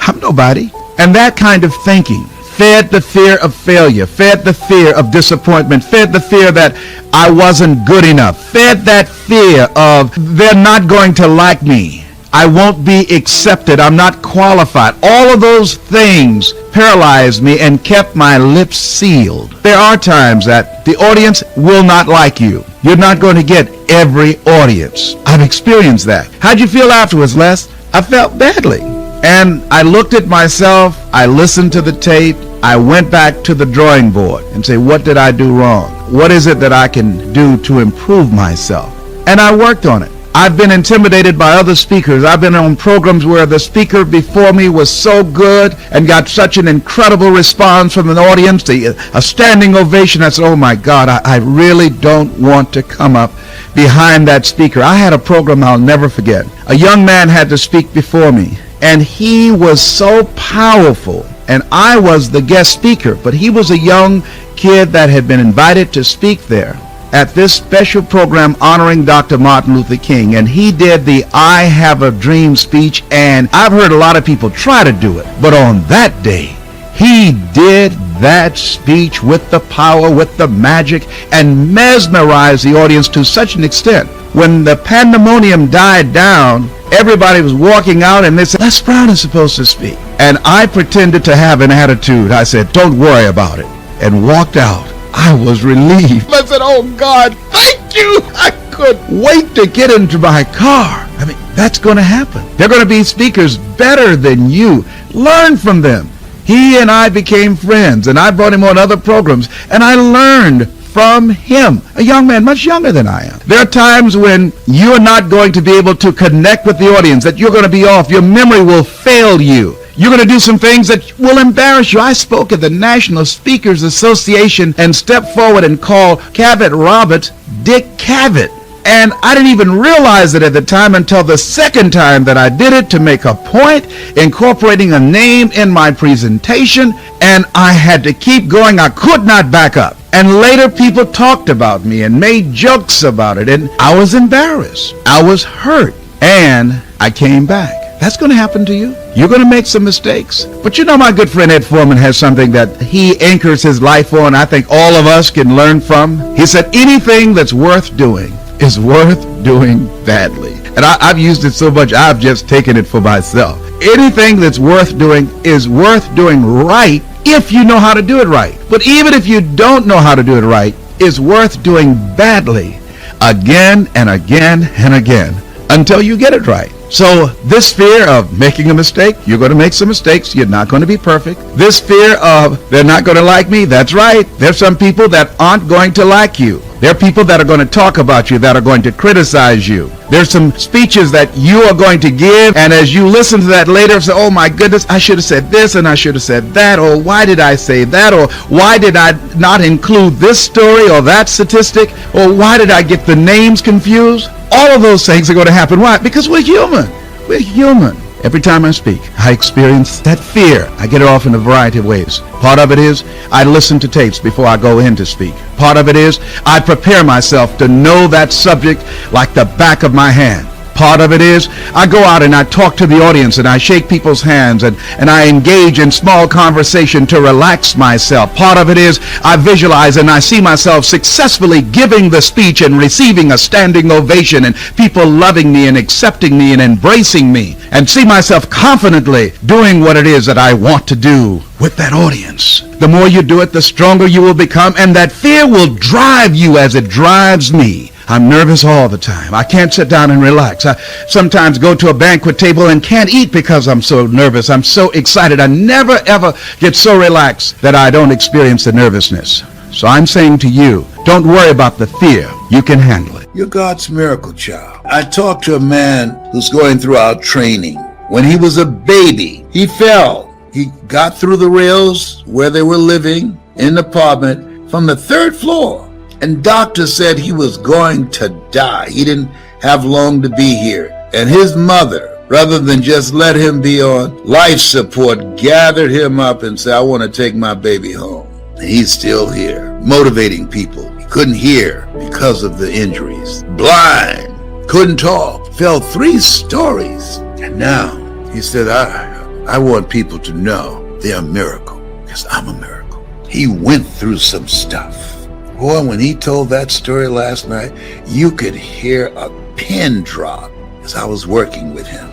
I'm nobody. And that kind of thinking fed the fear of failure, fed the fear of disappointment, fed the fear that I wasn't good enough, fed that fear of they're not going to like me. I won't be accepted. I'm not qualified. All of those things paralyzed me and kept my lips sealed. There are times that the audience will not like you. You're not going to get every audience. I've experienced that. How'd you feel afterwards, Les? I felt badly. And I looked at myself. I listened to the tape. I went back to the drawing board and say, what did I do wrong? What is it that I can do to improve myself? And I worked on it. I've been intimidated by other speakers. I've been on programs where the speaker before me was so good and got such an incredible response from an audience, a standing ovation. I said, oh my God, I really don't want to come up behind that speaker. I had a program I'll never forget. A young man had to speak before me, and he was so powerful, and I was the guest speaker, but he was a young kid that had been invited to speak there at this special program honoring Dr. Martin Luther King, and he did the I Have a Dream speech, and I've heard a lot of people try to do it, but on that day, he did that speech with the power, with the magic, and mesmerized the audience to such an extent. When the pandemonium died down, everybody was walking out, and they said, Les Brown is supposed to speak. And I pretended to have an attitude. I said, don't worry about it, and walked out. I was relieved. I said, oh God, thank you. I couldn't wait to get into my car. I mean, that's going to happen. They're going to be speakers better than you. Learn from them. He and I became friends, and I brought him on other programs, and I learned from him, a young man much younger than I am. There are times when you're not going to be able to connect with the audience, that you're going to be off. Your memory will fail you. You're going to do some things that will embarrass you. I spoke at the National Speakers Association and stepped forward and called Cavett Roberts Dick Cavett. And I didn't even realize it at the time until the second time that I did it to make a point, incorporating a name in my presentation, and I had to keep going. I could not back up. And later people talked about me and made jokes about it, and I was embarrassed. I was hurt, and I came back. That's going to happen to you. You're going to make some mistakes. But you know, my good friend Ed Foreman has something that he anchors his life on, I think all of us can learn from. He said, anything that's worth doing is worth doing badly. And I've used it so much, I've just taken it for myself. Anything that's worth doing is worth doing right if you know how to do it right. But even if you don't know how to do it right, it's worth doing badly again and again and again until you get it right. So this fear of making a mistake, you're going to make some mistakes. You're not going to be perfect. This fear of they're not going to like me, that's right. There's some people that aren't going to like you. There are people that are going to talk about you, that are going to criticize you. There's some speeches that you are going to give, and as you listen to that later, say, oh my goodness, I should have said this and I should have said that, or why did I say that, or why did I not include this story or that statistic, or why did I get the names confused? All of those things are going to happen. Why? Because we're human. We're human. Every time I speak, I experience that fear. I get it off in a variety of ways. Part of it is I listen to tapes before I go in to speak. Part of it is I prepare myself to know that subject like the back of my hand. Part of it is I go out and I talk to the audience and I shake people's hands and I engage in small conversation to relax myself. Part of it is I visualize and I see myself successfully giving the speech and receiving a standing ovation and people loving me and accepting me and embracing me, and see myself confidently doing what it is that I want to do with that audience. The more you do it, the stronger you will become, and that fear will drive you as it drives me. I'm nervous all the time. I can't sit down and relax. I sometimes go to a banquet table and can't eat because I'm so nervous. I'm so excited. I never ever get so relaxed that I don't experience the nervousness. So I'm saying to you, don't worry about the fear. You can handle it. You're God's miracle child. I talked to a man who's going through our training. When he was a baby, he fell. He got through the rails where they were living in an apartment from the 3rd floor. And doctors said he was going to die. He didn't have long to be here. And his mother, rather than just let him be on life support, gathered him up and said, I want to take my baby home. And he's still here, motivating people. He couldn't hear because of the injuries. Blind, couldn't talk, fell 3 stories. And now he said, I want people to know they're a miracle because I'm a miracle. He went through some stuff. Boy, when he told that story last night, you could hear a pin drop as I was working with him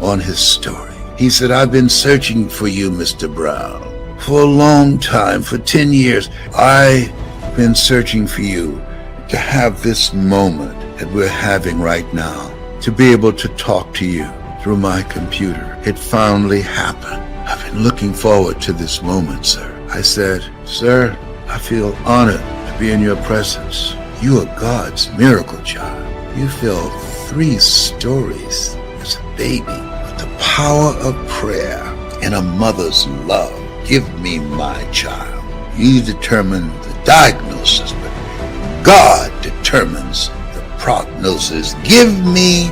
on his story. He said, I've been searching for you, Mr. Brown, for a long time, for 10 years. I've been searching for you to have this moment that we're having right now, to be able to talk to you through my computer. It finally happened. I've been looking forward to this moment, sir. I said, sir, I feel honored to be in your presence. You are God's miracle child. You fell 3 stories as a baby, with the power of prayer and a mother's love. Give me my child. You determine the diagnosis, but God determines the prognosis. Give me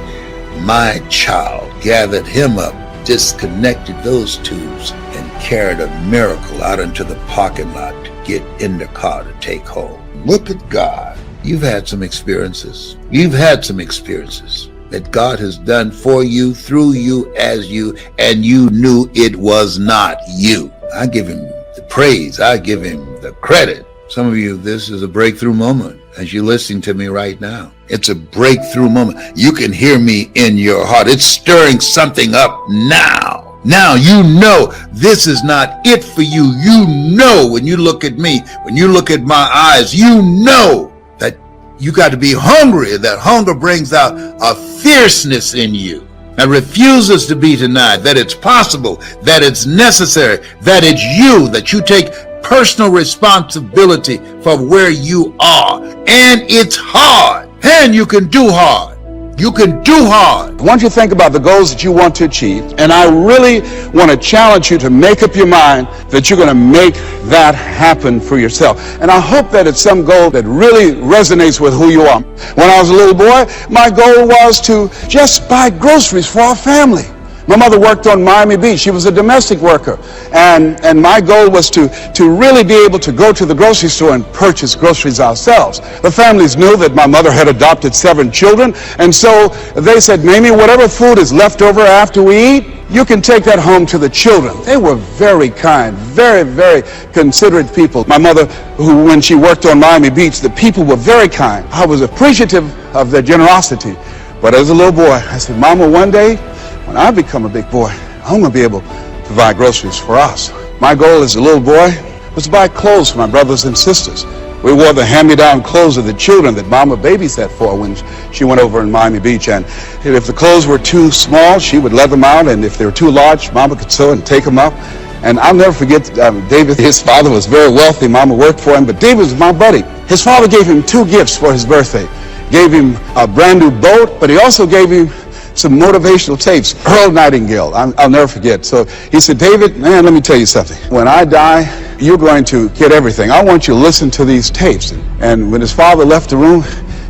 my child. Gathered him up, disconnected those tubes, and carried a miracle out into the parking lot to get in the car to take home. Look at God. You've had some experiences. You've had some experiences that God has done for you, through you, as you, and you knew it was not you. I give him the praise. I give him the credit. Some of you, this is a breakthrough moment as you're listening to me right now. It's a breakthrough moment. You can hear me in your heart. It's stirring something up now. Now you know this is not it for you. You know when you look at me, when you look at my eyes, you know that you got to be hungry. That hunger brings out a fierceness in you that refuses to be denied, that it's possible, that it's necessary, that it's you, that you take personal responsibility for where you are. And it's hard. And you can do hard. You can do hard. I want you to think about the goals that you want to achieve, and I really want to challenge you to make up your mind that you're going to make that happen for yourself. And I hope that it's some goal that really resonates with who you are. When I was a little boy, my goal was to just buy groceries for our family. My mother worked on Miami Beach. She was a domestic worker. And my goal was to really be able to go to the grocery store and purchase groceries ourselves. The families knew that my mother had adopted 7 children. And so they said, Mamie, whatever food is left over after we eat, you can take that home to the children. They were very kind, very, very considerate people. My mother, who when she worked on Miami Beach, the people were very kind. I was appreciative of their generosity. But as a little boy, I said, Mama, one day, when I become a big boy, I'm going to be able to buy groceries for us. My goal as a little boy was to buy clothes for my brothers and sisters. We wore the hand-me-down clothes of the children that Mama babysat for when she went over in Miami Beach. And if the clothes were too small, she would let them out. And if they were too large, Mama could sew and take them up. And I'll never forget David. His father was very wealthy. Mama worked for him. But David was my buddy. His father gave him 2 gifts for his birthday. Gave him a brand new boat, but he also gave him some motivational tapes. Earl Nightingale, I'll never forget. So he said, David, man, let me tell you something. When I die, you're going to get everything. I want you to listen to these tapes. And when his father left the room,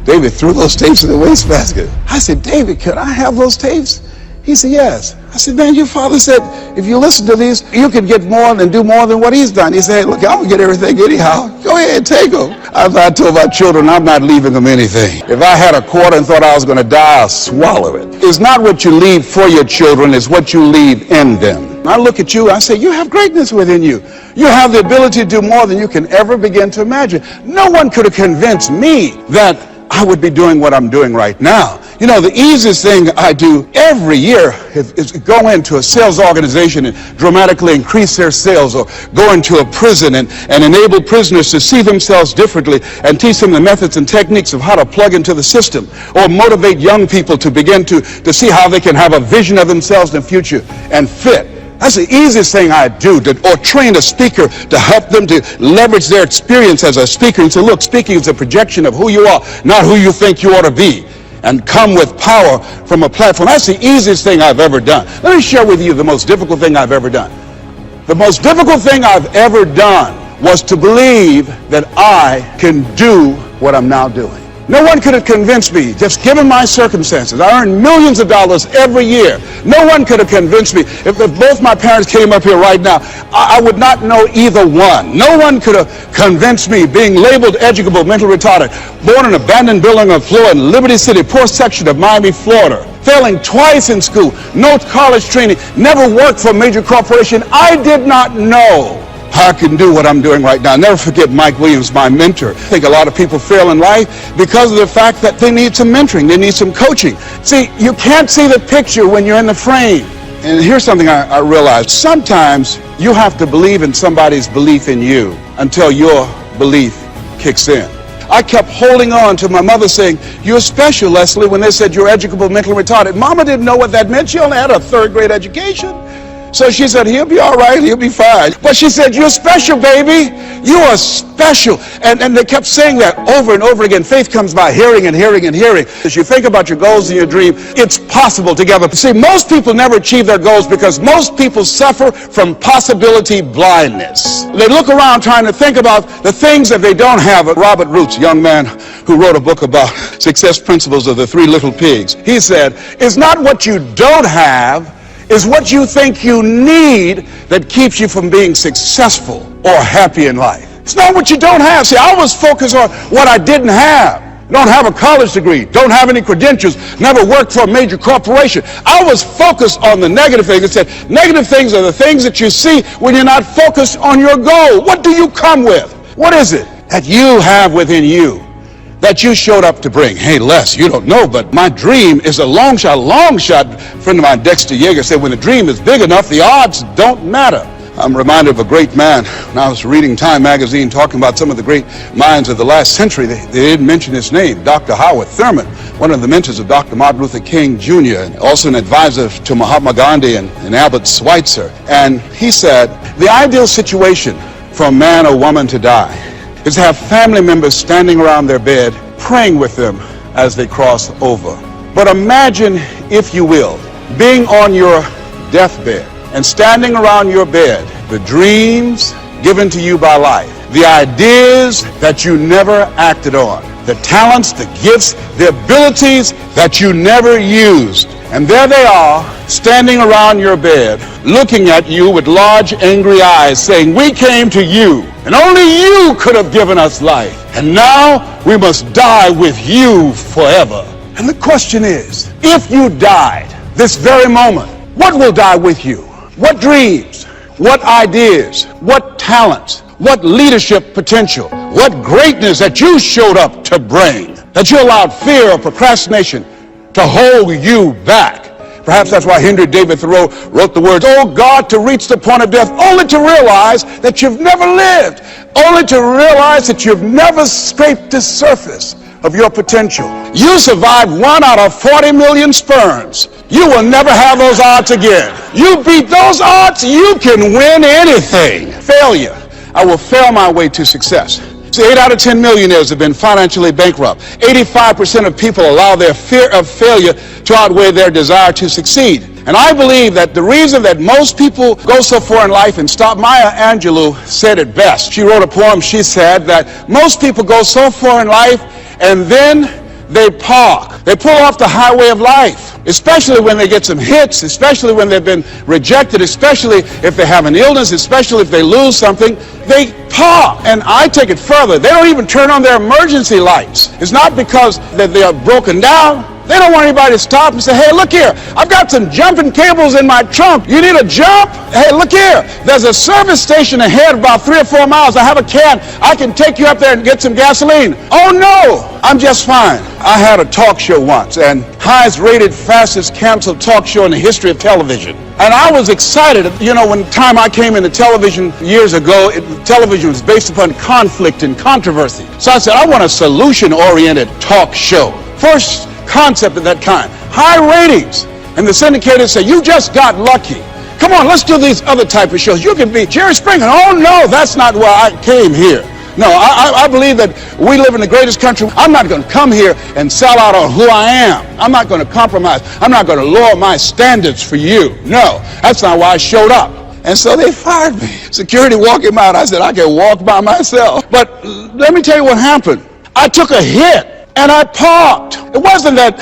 David threw those tapes in the wastebasket. I said, David, could I have those tapes? He said, yes. I said, man, your father said, if you listen to these, you can get more and do more than what he's done. He said, hey, look, I'm going to get everything anyhow. Go ahead, take them. I told my children, I'm not leaving them anything. If I had a quarter and thought I was going to die, I'll swallow it. It's not what you leave for your children, it's what you leave in them. I look at you, I say, you have greatness within you. You have the ability to do more than you can ever begin to imagine. No one could have convinced me that I would be doing what I'm doing right now. You know, the easiest thing I do every year is go into a sales organization and dramatically increase their sales, or go into a prison and enable prisoners to see themselves differently and teach them the methods and techniques of how to plug into the system, or motivate young people to begin to see how they can have a vision of themselves in the future and fit. That's the easiest thing I do, or train a speaker to help them to leverage their experience as a speaker and say, look, speaking is a projection of who you are, not who you think you ought to be, and come with power from a platform. That's the easiest thing I've ever done. Let me share with you the most difficult thing I've ever done. The most difficult thing I've ever done was to believe that I can do what I'm now doing. No one could have convinced me, just given my circumstances. I earn millions of dollars every year. No one could have convinced me. If both my parents came up here right now, I would not know either one. No one could have convinced me, being labeled educable, mental retarded, born in an abandoned building on floor in Liberty City, poor section of Miami, Florida, failing twice in school, no college training, never worked for a major corporation. I did not know I can do what I'm doing right now. Never forget Mike Williams, my mentor. I think a lot of people fail in life because of the fact that they need some mentoring, they need some coaching. See, you can't see the picture when you're in the frame. And here's something I realized. Sometimes you have to believe in somebody's belief in you until your belief kicks in. I kept holding on to my mother saying, you're special, Leslie, when they said you're educable, mentally retarded. Mama didn't know what that meant. She only had a third grade education. So she said, he'll be all right, he'll be fine. But she said, you're special, baby. You are special. And they kept saying that over and over again. Faith comes by hearing and hearing and hearing. As you think about your goals and your dream, it's possible together. See, most people never achieve their goals because most people suffer from possibility blindness. They look around trying to think about the things that they don't have. Robert Roots, a young man who wrote a book about success principles of the Three Little Pigs, he said, it's not what you don't have, is what you think you need that keeps you from being successful or happy in life. It's not what you don't have. See, I was focused on what I didn't have. Don't have a college degree, don't have any credentials, never worked for a major corporation. I was focused on the negative things. It said, negative things are the things that you see when you're not focused on your goal. What do you come with? What is it that you have within you that you showed up to bring? Hey, Les, you don't know, but my dream is a long shot. A friend of mine, Dexter Yeager, said when the dream is big enough, the odds don't matter. I'm reminded of a great man when I was reading Time magazine talking about some of the great minds of the last century. They didn't mention his name, Dr. Howard Thurman, one of the mentors of Dr. Martin Luther King Jr., and also an advisor to Mahatma Gandhi and Albert Schweitzer. And he said, the ideal situation for a man or woman to die is to have family members standing around their bed praying with them as they cross over. But imagine, if you will, being on your deathbed and standing around your bed, the dreams given to you by life, the ideas that you never acted on, the talents, the gifts, the abilities that you never used. And there they are, standing around your bed, looking at you with large, angry eyes, saying, we came to you, and only you could have given us life. And now we must die with you forever. And the question is, if you died this very moment, what will die with you? What dreams, what ideas, what talents, what leadership potential, what greatness that you showed up to bring, that you allowed fear or procrastination to hold you back? Perhaps that's why Henry David Thoreau wrote the words, oh God, to reach the point of death, only to realize that you've never lived, only to realize that you've never scraped the surface of your potential. You survived 1 out of 40 million sperms. You will never have those odds again. You beat those odds, you can win anything. Failure. I will fail my way to success. 8 out of 10 millionaires have been financially bankrupt. 85% of people allow their fear of failure to outweigh their desire to succeed. And I believe that the reason that most people go so far in life and stop, Maya Angelou said it best. She wrote a poem, she said that most people go so far in life and then they park. They pull off the highway of life especially when they get some hits, especially when they've been rejected, especially if they have an illness, especially if they lose something, they pop. And I take it further. They don't even turn on their emergency lights. It's not because that they are broken down. They don't want anybody to stop and say, hey, look here, I've got some jumping cables in my trunk. You need a jump? Hey, look here, there's a service station ahead about 3 or 4 miles. I have a can. I can take you up there and get some gasoline. Oh, no, I'm just fine. I had a talk show once, and highest rated, fastest canceled talk show in the history of television. And I was excited. You know, when time I came into television years ago, television was based upon conflict and controversy. So I said, I want a solution-oriented talk show. First concept of that kind. High ratings. And the syndicators say, you just got lucky. Come on, let's do these other type of shows. You can be Jerry Springer. Oh, no, that's not why I came here. No, I believe that we live in the greatest country. I'm not going to come here and sell out on who I am. I'm not going to compromise. I'm not going to lower my standards for you. No, that's not why I showed up. And so they fired me. Security walked him out. I said, I can walk by myself. But let me tell you what happened. I took a hit. And I parked. It wasn't that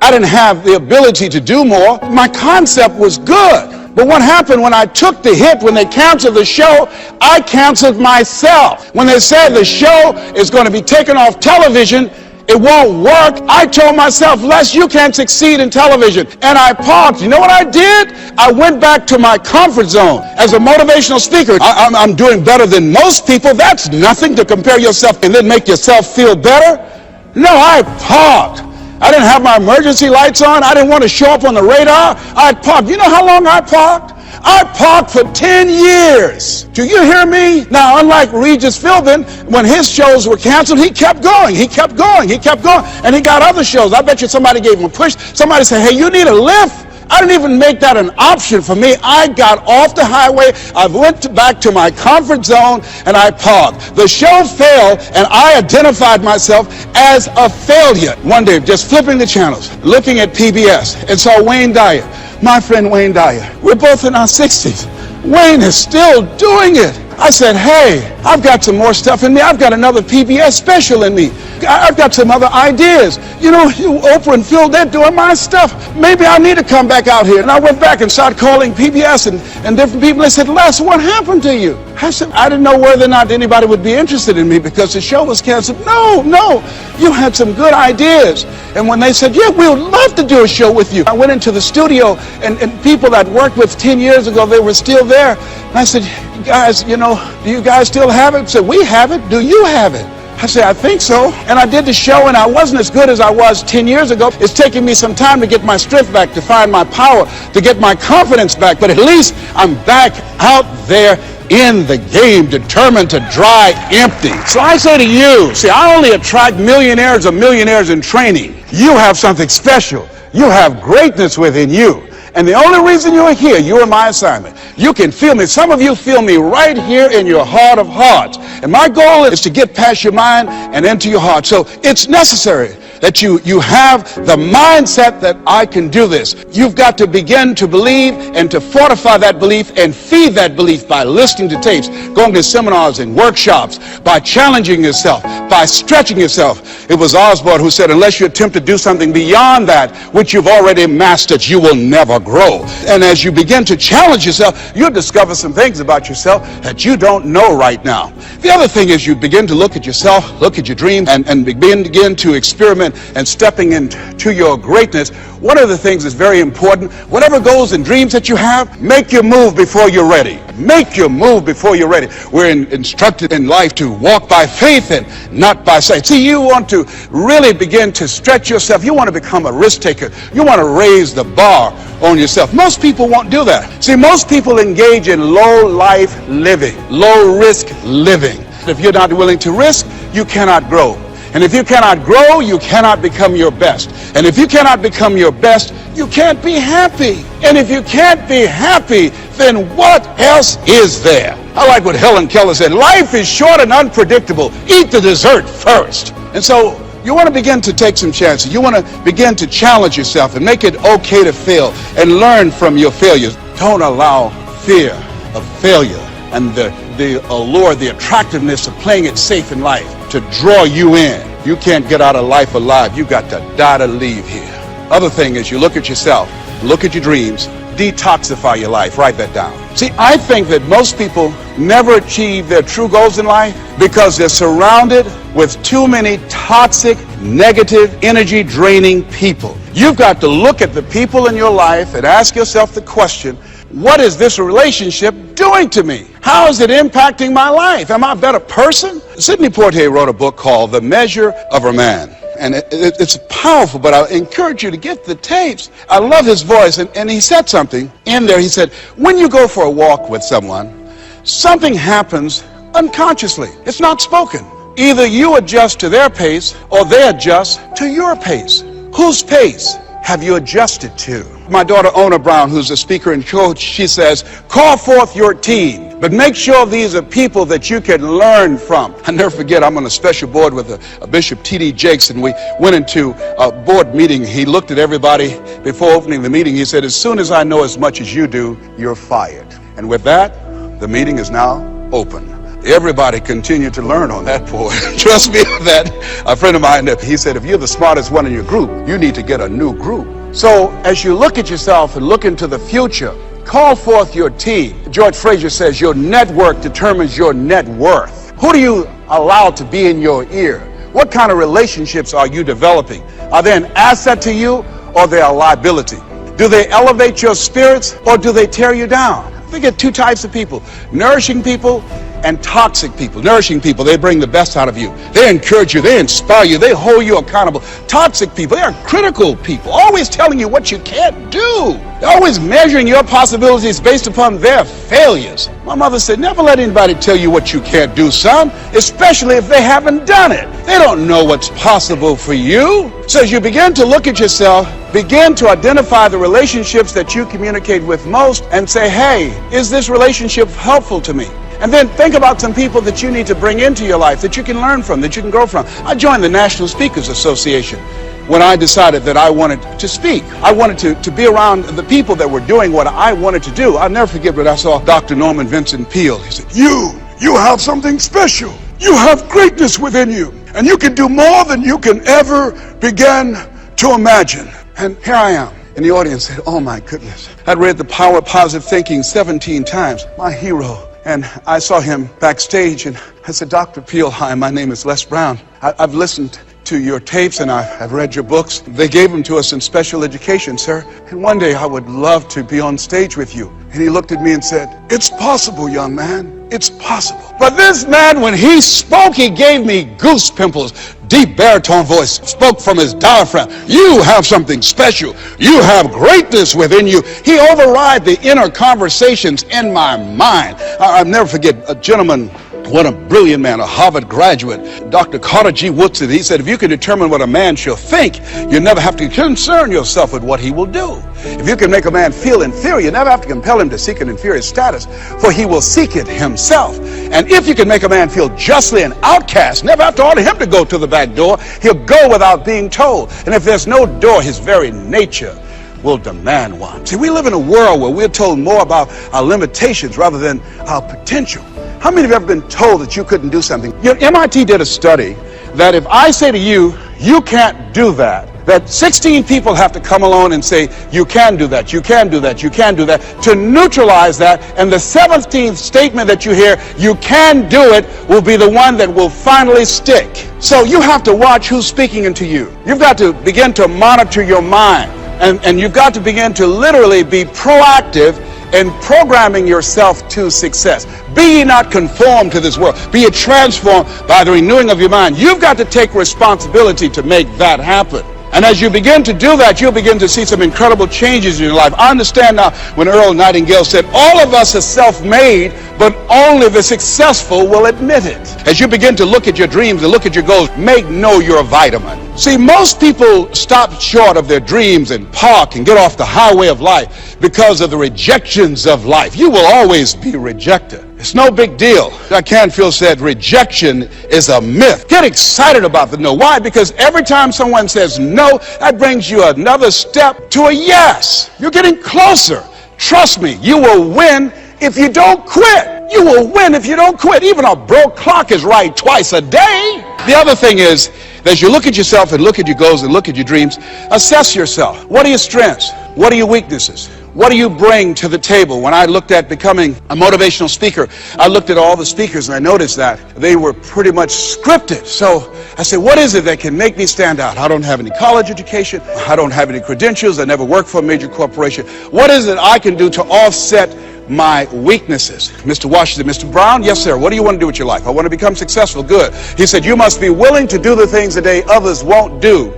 I didn't have the ability to do more. My concept was good. But what happened when I took the hit, when they canceled the show, I canceled myself. When they said the show is going to be taken off television, it won't work, I told myself, Les, you can't succeed in television. And I parked. You know what I did? I went back to my comfort zone as a motivational speaker. I'm doing better than most people. That's nothing to compare yourself and then make yourself feel better. No, I parked. I didn't have my emergency lights on. I didn't want to show up on the radar. I parked. You know how long I parked? I parked for 10 years. Do you hear me? Now, unlike Regis Philbin, when his shows were canceled, he kept going. He kept going. He kept going. And he got other shows. I bet you somebody gave him a push. Somebody said, hey, you need a lift. I didn't even make that an option for me. I got off the highway, I went back to my comfort zone, and I parked. The show failed, and I identified myself as a failure. One day, just flipping the channels, looking at PBS, and saw Wayne Dyer, my friend Wayne Dyer. We're both in our 60s. Wayne is still doing it. I said, hey, I've got some more stuff in me. I've got another PBS special in me. I've got some other ideas. You know, Oprah and Phil, they're doing my stuff. Maybe I need to come back out here. And I went back and started calling PBS and different people. They said, Les, what happened to you? I said, I didn't know whether or not anybody would be interested in me because the show was canceled. No, you had some good ideas. And when they said, yeah, we would love to do a show with you. I went into the studio and people that worked with 10 years ago, they were still there. And I said, guys, you know, do you guys still have it? They said, we have it. Do you have it? I said, I think so. And I did the show, and I wasn't as good as I was 10 years ago. It's taking me some time to get my strength back, to find my power, to get my confidence back. But at least I'm back out there in the game, determined to dry empty. So I say to you, see, I only attract millionaires or millionaires in training. You have something special. You have greatness within you. And the only reason you're here, you are my assignment. You can feel me. Some of you feel me right here in your heart of hearts. And my goal is to get past your mind and into your heart. So it's necessary that you have the mindset that I can do this. You've got to begin to believe and to fortify that belief and feed that belief by listening to tapes, going to seminars and workshops, by challenging yourself, by stretching yourself. It was Osborne who said, unless you attempt to do something beyond that which you've already mastered, you will never grow. And as you begin to challenge yourself, you'll discover some things about yourself that you don't know right now. The other thing is you begin to look at yourself, look at your dreams, and begin to experiment and stepping into your greatness. One of the things that's very important, whatever goals and dreams that you have, make your move before you're ready. Make your move before you're ready. We're instructed in life to walk by faith and not by sight. See, you want to really begin to stretch yourself. You want to become a risk taker. You want to raise the bar on yourself. Most people won't do that. See, most people engage in low life living, low risk living. If you're not willing to risk, you cannot grow. And if you cannot grow, you cannot become your best. And if you cannot become your best, you can't be happy. And if you can't be happy, then what else is there? I like what Helen Keller said, life is short and unpredictable. Eat the dessert first. And so you want to begin to take some chances. You want to begin to challenge yourself and make it okay to fail and learn from your failures. Don't allow fear of failure and the allure, the attractiveness of playing it safe in life to draw you in. You can't get out of life alive. You got to die to leave here. Other thing is you look at yourself, look at your dreams, detoxify your life. Write that down. See, I think that most people never achieve their true goals in life because they're surrounded with too many toxic, negative, energy-draining people. You've got to look at the people in your life and ask yourself the question, what is this relationship doing to me? How is it impacting my life? Am I a better person? Sidney Poitier wrote a book called The Measure of a Man. And it's powerful, but I encourage you to get the tapes. I love his voice, and he said something in there. He said, when you go for a walk with someone, something happens unconsciously. It's not spoken. Either you adjust to their pace or they adjust to your pace. Whose pace have you adjusted to? My daughter, Ona Brown, who's a speaker and coach, she says, call forth your team, but make sure these are people that you can learn from. I never forget, I'm on a special board with a Bishop T.D. Jakes, and we went into a board meeting. He looked at everybody before opening the meeting. He said, as soon as I know as much as you do, you're fired. And with that, the meeting is now open. Everybody continued to learn on that board. Trust me that a friend of mine, he said, if you're the smartest one in your group, you need to get a new group. So as you look at yourself and look into the future, call forth your team. George Fraser says your network determines your net worth. Who do you allow to be in your ear? What kind of relationships are you developing? Are they an asset to you or they are a liability? Do they elevate your spirits or do they tear you down? I think of two types of people, nourishing people and toxic people. Nourishing people, they bring the best out of you. They encourage you, they inspire you, they hold you accountable. Toxic people, they are critical people, always telling you what you can't do. They're always measuring your possibilities based upon their failures. My mother said, never let anybody tell you what you can't do, son, especially if they haven't done it. They don't know what's possible for you. So as you begin to look at yourself, begin to identify the relationships that you communicate with most and say, hey, is this relationship helpful to me? And then think about some people that you need to bring into your life that you can learn from, that you can grow from. I joined the National Speakers Association when I decided that I wanted to speak. I wanted to be around the people that were doing what I wanted to do. I'll never forget when I saw Dr. Norman Vincent Peale. He said, you have something special. You have greatness within you. And you can do more than you can ever begin to imagine. And here I am. And the audience said, oh my goodness. I'd read The Power of Positive Thinking 17 times. My hero. And I saw him backstage and I said, Dr. Peale, hi, my name is Les Brown. I've listened to your tapes and I've read your books. They gave them to us in special education, sir. And one day I would love to be on stage with you. And he looked at me and said, it's possible, young man. It's possible. But this man, when he spoke, he gave me goose pimples. Deep baritone voice, spoke from his diaphragm. You have something special. You have greatness within you. He override the inner conversations in my mind. I'll never forget a gentleman, what a brilliant man, a Harvard graduate, Dr. Carter G. Woodson. He said, if you can determine what a man shall think, you never have to concern yourself with what he will do. If you can make a man feel inferior, you never have to compel him to seek an inferior status, for he will seek it himself. And if you can make a man feel justly an outcast, never have to order him to go to the back door. He'll go without being told. And if there's no door, his very nature will demand one. See, we live in a world where we're told more about our limitations rather than our potential. How many of you have ever been told that you couldn't do something? You know, MIT did a study that if I say to you, you can't do that, that 16 people have to come along and say, you can do that, you can do that, you can do that, to neutralize that, and the 17th statement that you hear, you can do it, will be the one that will finally stick. So you have to watch who's speaking into you. You've got to begin to monitor your mind, and you've got to begin to literally be proactive in programming yourself to success. Be ye not conformed to this world. Be ye transformed by the renewing of your mind. You've got to take responsibility to make that happen. And as you begin to do that, you'll begin to see some incredible changes in your life. I understand now when Earl Nightingale said, all of us are self-made, but only the successful will admit it. As you begin to look at your dreams and look at your goals, make know you're a vitamin. See, most people stop short of their dreams and park and get off the highway of life because of the rejections of life. You will always be rejected. It's no big deal. Jack Canfield said rejection is a myth. Get excited about the no. Why? Because every time someone says no, that brings you another step to a yes. You're getting closer. Trust me, you will win if you don't quit. You will win if you don't quit. Even a broke clock is right twice a day. The other thing is As you look at yourself and look at your goals and look at your dreams, assess yourself. What are your strengths? What are your weaknesses? What do you bring to the table? When I looked at becoming a motivational speaker, I looked at all the speakers and I noticed that they were pretty much scripted. So I said, what is it that can make me stand out? I don't have any college education. I don't have any credentials. I never worked for a major corporation. What is it I can do to offset my weaknesses? Mr. Washington, Mr. Brown, yes, sir. What do you want to do with your life? I want to become successful. Good. He said, you must be willing to do the things today others won't do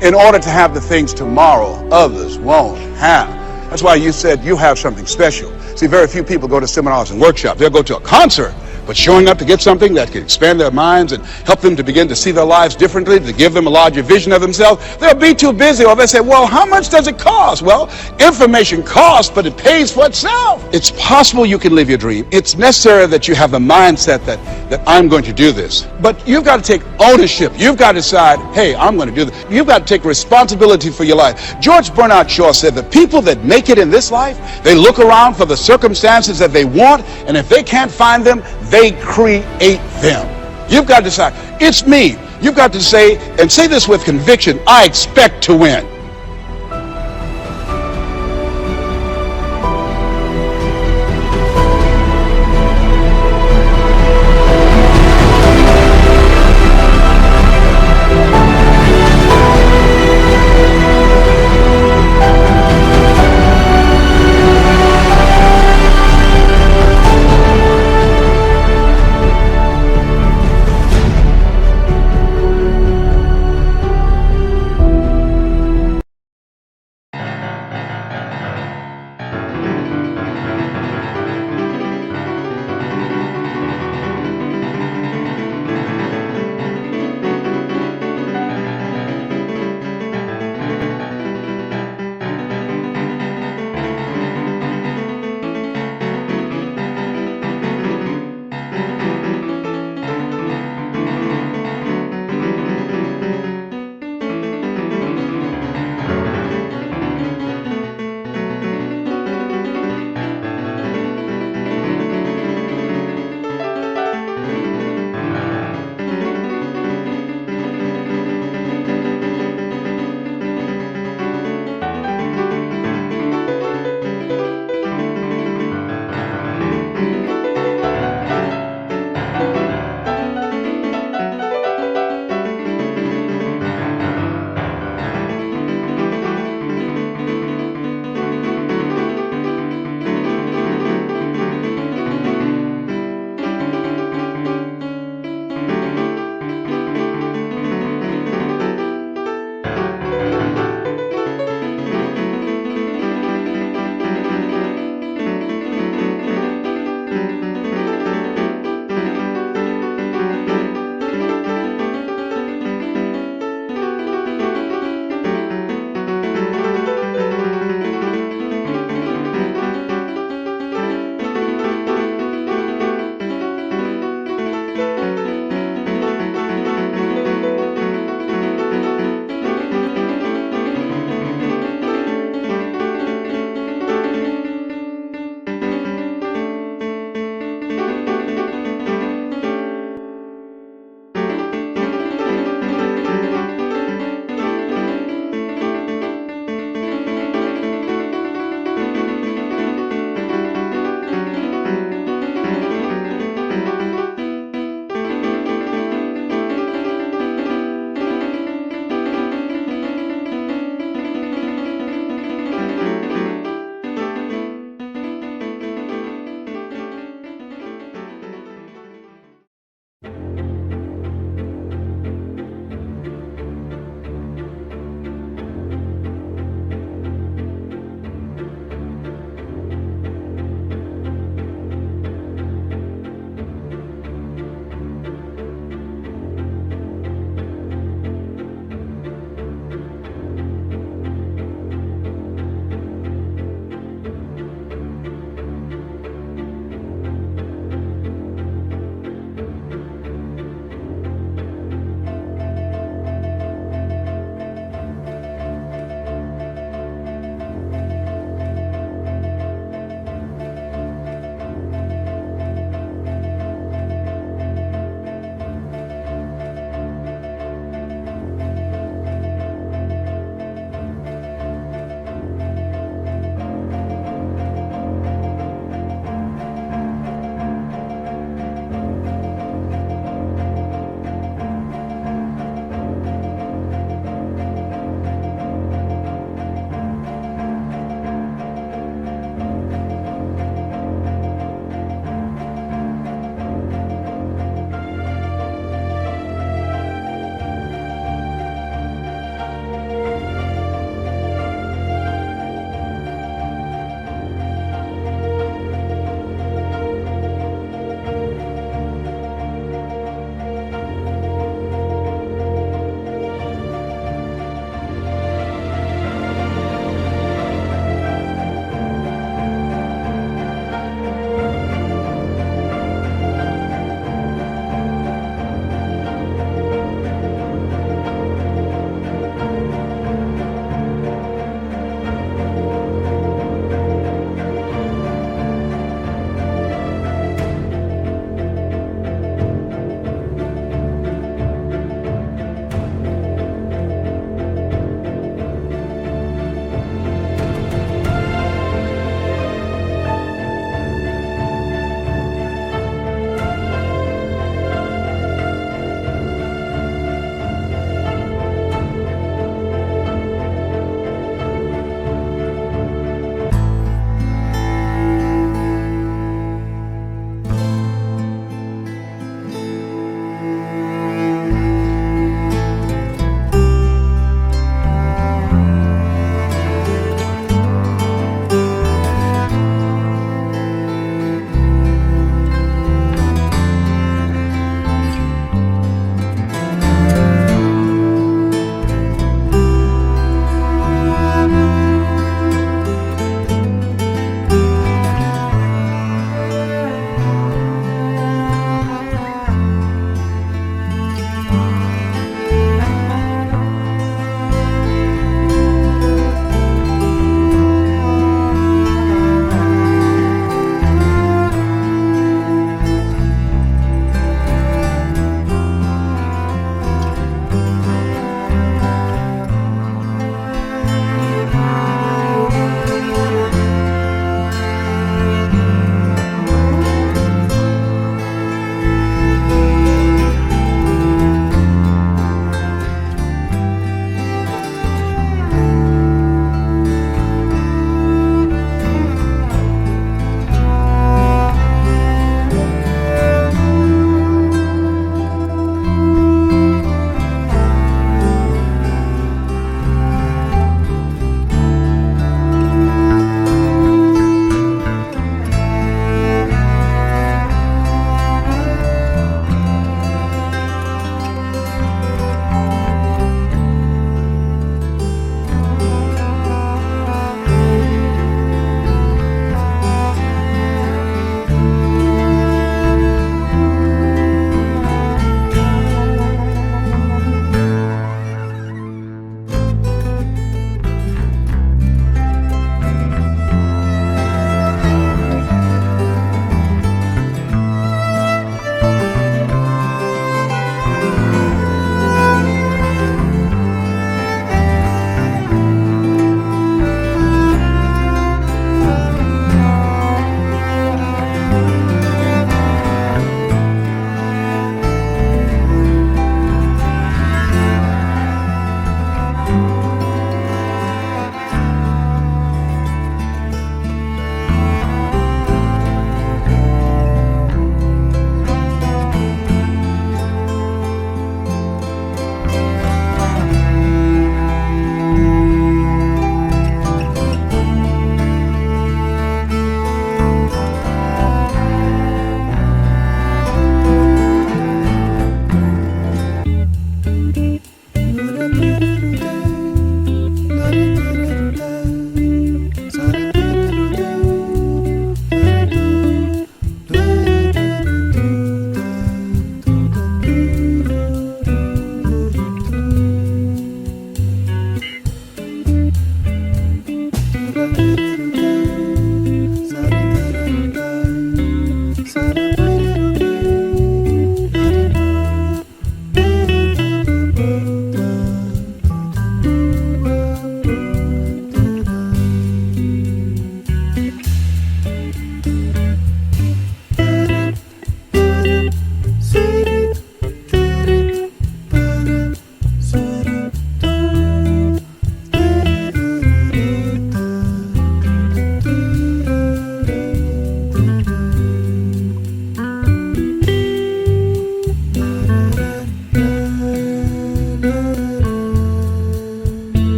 in order to have the things tomorrow others won't have. That's why you said you have something special. See, very few people go to seminars and workshops. They'll go to a concert, but showing up to get something that can expand their minds and help them to begin to see their lives differently, to give them a larger vision of themselves, they'll be too busy. Or they say, well, how much does it cost? Well, information costs, but it pays for itself. It's possible you can live your dream. It's necessary that you have the mindset that I'm going to do this. But you've got to take ownership. You've got to decide, hey, I'm going to do this. You've got to take responsibility for your life. George Bernard Shaw said the people that make it in this life, they look around for the circumstances that they want, and if they can't find them, they create them. You've got to decide, it's me. You've got to say, and say this with conviction, I expect to win.